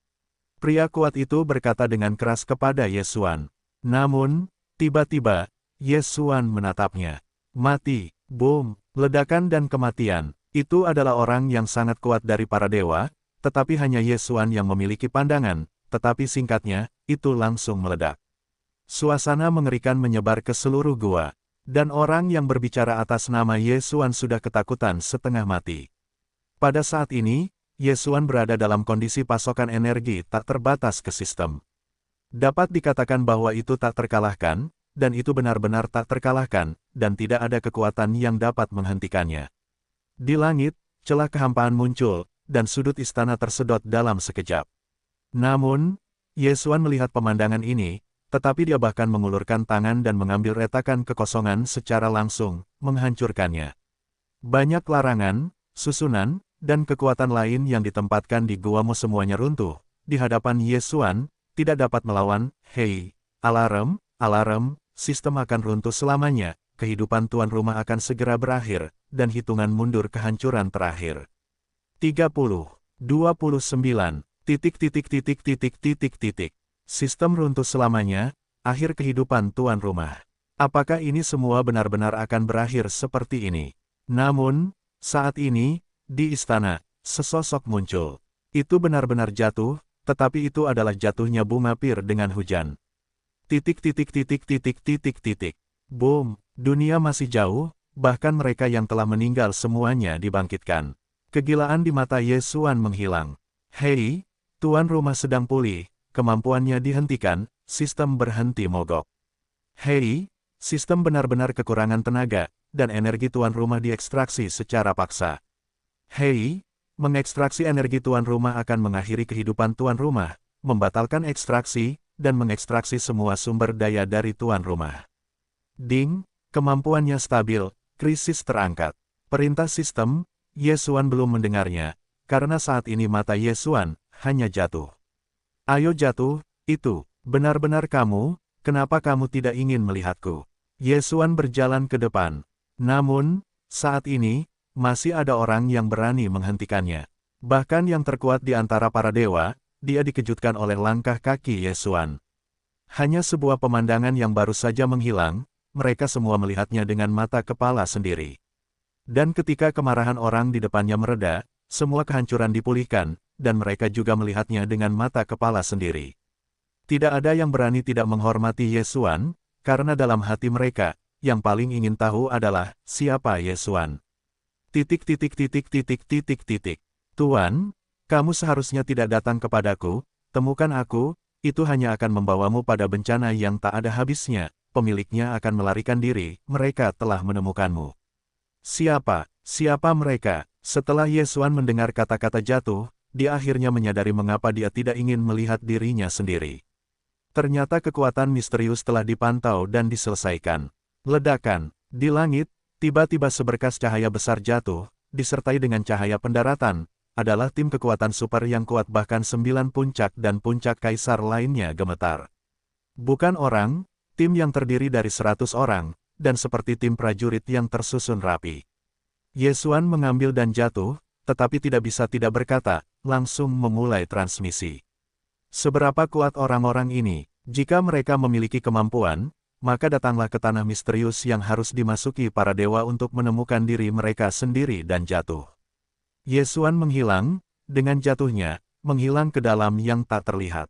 Speaker 1: Pria kuat itu berkata dengan keras kepada Yesuan. Namun, tiba-tiba, Yesuan menatapnya. Mati, boom, ledakan dan kematian. Itu adalah orang yang sangat kuat dari para dewa, tetapi hanya Yesuan yang memiliki pandangan, tetapi singkatnya, itu langsung meledak. Suasana mengerikan menyebar ke seluruh gua, dan orang yang berbicara atas nama Yesuan sudah ketakutan setengah mati. Pada saat ini, Yesuan berada dalam kondisi pasokan energi tak terbatas ke sistem. Dapat dikatakan bahwa itu tak terkalahkan, dan itu benar-benar tak terkalahkan, dan tidak ada kekuatan yang dapat menghentikannya. Di langit, celah kehampaan muncul, dan sudut istana tersedot dalam sekejap. Namun, Yesuan melihat pemandangan ini, tetapi dia bahkan mengulurkan tangan dan mengambil retakan kekosongan secara langsung, menghancurkannya. Banyak larangan, susunan, dan kekuatan lain yang ditempatkan di Guamo semuanya runtuh. Di hadapan Yesuan, tidak dapat melawan. Hei, alarm, sistem akan runtuh selamanya, kehidupan tuan rumah akan segera berakhir, dan hitungan mundur kehancuran terakhir. 30, 29, Sistem runtuh selamanya, akhir kehidupan tuan rumah. Apakah ini semua benar-benar akan berakhir seperti ini? Namun, saat ini, di istana, sesosok muncul. Itu benar-benar jatuh, tetapi itu adalah jatuhnya bunga pir dengan hujan. Boom, dunia masih jauh, bahkan mereka yang telah meninggal semuanya dibangkitkan. Kegilaan di mata Yesuan menghilang. Hei, tuan rumah sedang pulih, kemampuannya dihentikan, sistem berhenti mogok. Hei, sistem benar-benar kekurangan tenaga, dan energi tuan rumah diekstraksi secara paksa. Hei, mengekstraksi energi tuan rumah akan mengakhiri kehidupan tuan rumah, membatalkan ekstraksi, dan mengekstraksi semua sumber daya dari tuan rumah. Ding, kemampuannya stabil, krisis terangkat. Perintah sistem, Yesuan belum mendengarnya, karena saat ini mata Yesuan hanya jatuh. Ayo jatuh, itu, benar-benar kamu, kenapa kamu tidak ingin melihatku? Yesuan berjalan ke depan. Namun, saat ini, masih ada orang yang berani menghentikannya. Bahkan yang terkuat di antara para dewa, dia dikejutkan oleh langkah kaki Yesuan. Hanya sebuah pemandangan yang baru saja menghilang, mereka semua melihatnya dengan mata kepala sendiri. Dan ketika kemarahan orang di depannya mereda, semua kehancuran dipulihkan, dan mereka juga melihatnya dengan mata kepala sendiri. Tidak ada yang berani tidak menghormati Yesuan, karena dalam hati mereka, yang paling ingin tahu adalah, siapa Yesuan. Tuan, kamu seharusnya tidak datang kepadaku, temukan aku, itu hanya akan membawamu pada bencana yang tak ada habisnya, pemiliknya akan melarikan diri, mereka telah menemukanmu. Siapa mereka? Setelah Yesuan mendengar kata-kata jatuh, dia akhirnya menyadari mengapa dia tidak ingin melihat dirinya sendiri. Ternyata kekuatan misterius telah dipantau dan diselesaikan. Ledakan. Di langit, tiba-tiba seberkas cahaya besar jatuh, disertai dengan cahaya pendaratan, adalah tim kekuatan super yang kuat bahkan 9 puncak dan puncak kaisar lainnya gemetar. Bukan orang, tim yang terdiri dari 100 orang, dan seperti tim prajurit yang tersusun rapi. Ye Xuan mengambil dan jatuh, tetapi tidak bisa tidak berkata, langsung memulai transmisi. Seberapa kuat orang-orang ini? Jika mereka memiliki kemampuan, maka datanglah ke tanah misterius yang harus dimasuki para dewa untuk menemukan diri mereka sendiri dan jatuh. Ye Xuan menghilang, dengan jatuhnya, menghilang ke dalam yang tak terlihat.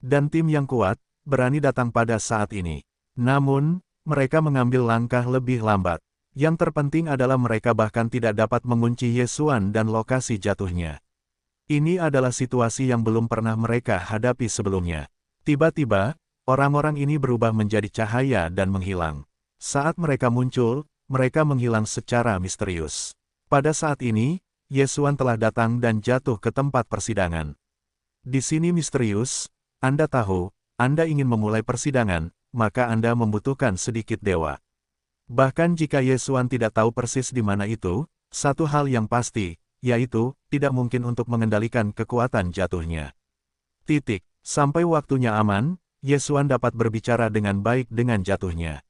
Speaker 1: Dan tim yang kuat, berani datang pada saat ini. Namun, mereka mengambil langkah lebih lambat. Yang terpenting adalah mereka bahkan tidak dapat mengunci Ye Xuan dan lokasi jatuhnya. Ini adalah situasi yang belum pernah mereka hadapi sebelumnya. Tiba-tiba, orang-orang ini berubah menjadi cahaya dan menghilang. Saat mereka muncul, mereka menghilang secara misterius. Pada saat ini, Ye Xuan telah datang dan jatuh ke tempat persidangan. Di sini misterius, Anda tahu, Anda ingin memulai persidangan, maka Anda membutuhkan sedikit dewa. Bahkan jika Ye Xuan tidak tahu persis di mana itu, satu hal yang pasti, yaitu, tidak mungkin untuk mengendalikan kekuatan jatuhnya. Sampai waktunya aman, Ye Xuan dapat berbicara dengan baik dengan jatuhnya.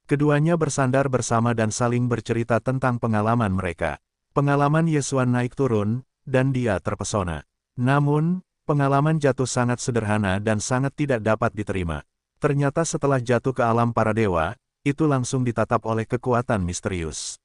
Speaker 1: Keduanya bersandar bersama dan saling bercerita tentang pengalaman mereka. Pengalaman Ye Xuan naik turun, dan dia terpesona. Namun, pengalaman jatuh sangat sederhana dan sangat tidak dapat diterima. Ternyata setelah jatuh ke alam para dewa, itu langsung ditatap oleh kekuatan misterius.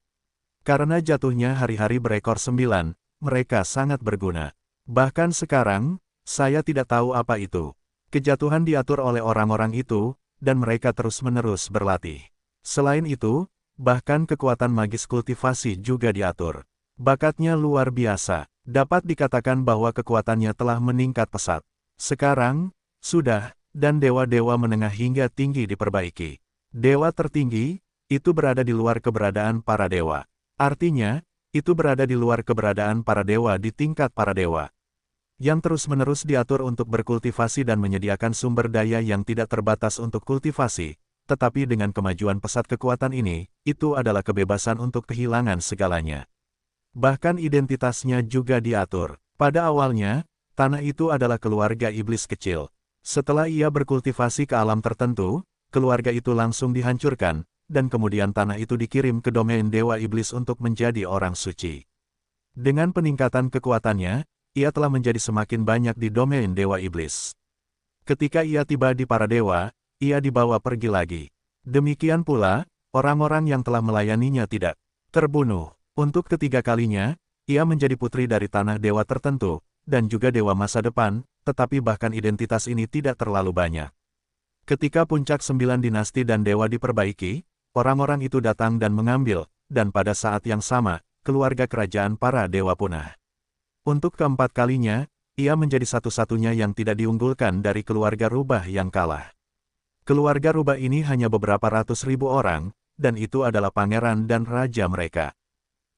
Speaker 1: Karena jatuhnya hari-hari berekor 9, mereka sangat berguna. Bahkan sekarang, saya tidak tahu apa itu. Kejatuhan diatur oleh orang-orang itu, dan mereka terus-menerus berlatih. Selain itu, bahkan kekuatan magis kultivasi juga diatur. Bakatnya luar biasa. Dapat dikatakan bahwa kekuatannya telah meningkat pesat. Sekarang, sudah, dan dewa-dewa menengah hingga tinggi diperbaiki. Dewa tertinggi, itu berada di luar keberadaan para dewa. Artinya, itu berada di luar keberadaan para dewa di tingkat para dewa. Yang terus-menerus diatur untuk berkultivasi dan menyediakan sumber daya yang tidak terbatas untuk kultivasi, tetapi dengan kemajuan pesat kekuatan ini, itu adalah kebebasan untuk kehilangan segalanya. Bahkan identitasnya juga diatur. Pada awalnya, tanah itu adalah keluarga iblis kecil. Setelah ia berkultivasi ke alam tertentu, keluarga itu langsung dihancurkan, dan kemudian tanah itu dikirim ke domain dewa iblis untuk menjadi orang suci. Dengan peningkatan kekuatannya, ia telah menjadi semakin banyak di domain dewa iblis. Ketika ia tiba di para dewa, ia dibawa pergi lagi. Demikian pula, orang-orang yang telah melayaninya tidak terbunuh. Untuk ketiga kalinya, ia menjadi putri dari tanah dewa tertentu, dan juga dewa masa depan, tetapi bahkan identitas ini tidak terlalu banyak. Ketika puncak 9 dinasti dan dewa diperbaiki, orang-orang itu datang dan mengambil, dan pada saat yang sama, keluarga kerajaan para dewa punah. Untuk keempat kalinya, ia menjadi satu-satunya yang tidak diunggulkan dari keluarga rubah yang kalah. Keluarga rubah ini hanya beberapa ratus ribu orang, dan itu adalah pangeran dan raja mereka.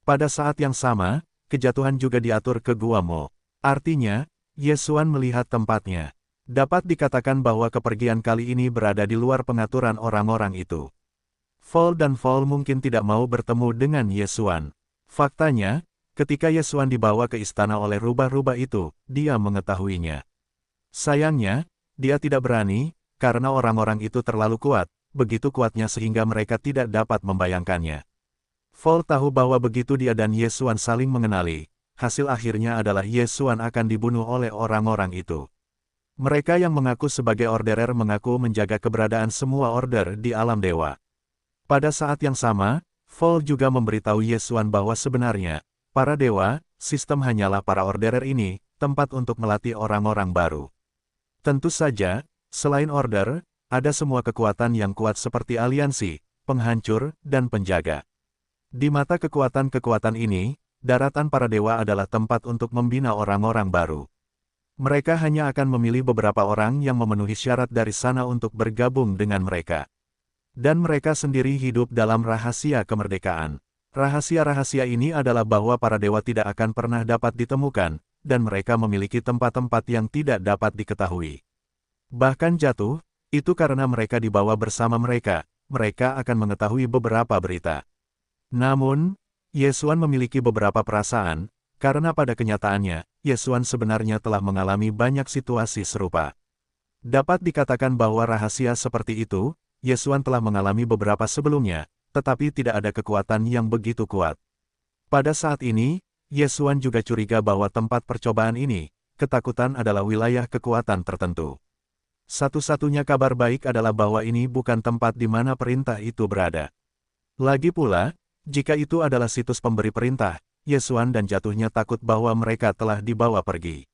Speaker 1: Pada saat yang sama, kejatuhan juga diatur ke Gua Mo. Artinya, Ye Xuan melihat tempatnya. Dapat dikatakan bahwa kepergian kali ini berada di luar pengaturan orang-orang itu. Vol dan Vol mungkin tidak mau bertemu dengan Ye Xuan. Faktanya, ketika Ye Xuan dibawa ke istana oleh rubah-rubah itu, dia mengetahuinya. Sayangnya, dia tidak berani, karena orang-orang itu terlalu kuat, begitu kuatnya sehingga mereka tidak dapat membayangkannya. Vol tahu bahwa begitu dia dan Ye Xuan saling mengenali, hasil akhirnya adalah Ye Xuan akan dibunuh oleh orang-orang itu. Mereka yang mengaku sebagai orderer mengaku menjaga keberadaan semua order di alam dewa. Pada saat yang sama, Vol juga memberitahu Ye Xuan bahwa sebenarnya, para dewa, sistem hanyalah para orderer ini, tempat untuk melatih orang-orang baru. Tentu saja, selain order, ada semua kekuatan yang kuat seperti aliansi, penghancur, dan penjaga. Di mata kekuatan-kekuatan ini, daratan para dewa adalah tempat untuk membina orang-orang baru. Mereka hanya akan memilih beberapa orang yang memenuhi syarat dari sana untuk bergabung dengan mereka. Dan mereka sendiri hidup dalam rahasia kemerdekaan. Rahasia-rahasia ini adalah bahwa para dewa tidak akan pernah dapat ditemukan, dan mereka memiliki tempat-tempat yang tidak dapat diketahui. Bahkan jatuh, itu karena mereka dibawa bersama mereka akan mengetahui beberapa berita. Namun, Yesuan memiliki beberapa perasaan, karena pada kenyataannya, Yesuan sebenarnya telah mengalami banyak situasi serupa. Dapat dikatakan bahwa rahasia seperti itu, Yesuan telah mengalami beberapa sebelumnya, tetapi tidak ada kekuatan yang begitu kuat. Pada saat ini, Yesuan juga curiga bahwa tempat percobaan ini, ketakutan adalah wilayah kekuatan tertentu. Satu-satunya kabar baik adalah bahwa ini bukan tempat di mana perintah itu berada. Lagi pula, jika itu adalah situs pemberi perintah, Yesuan dan jatuhnya takut bahwa mereka telah dibawa pergi.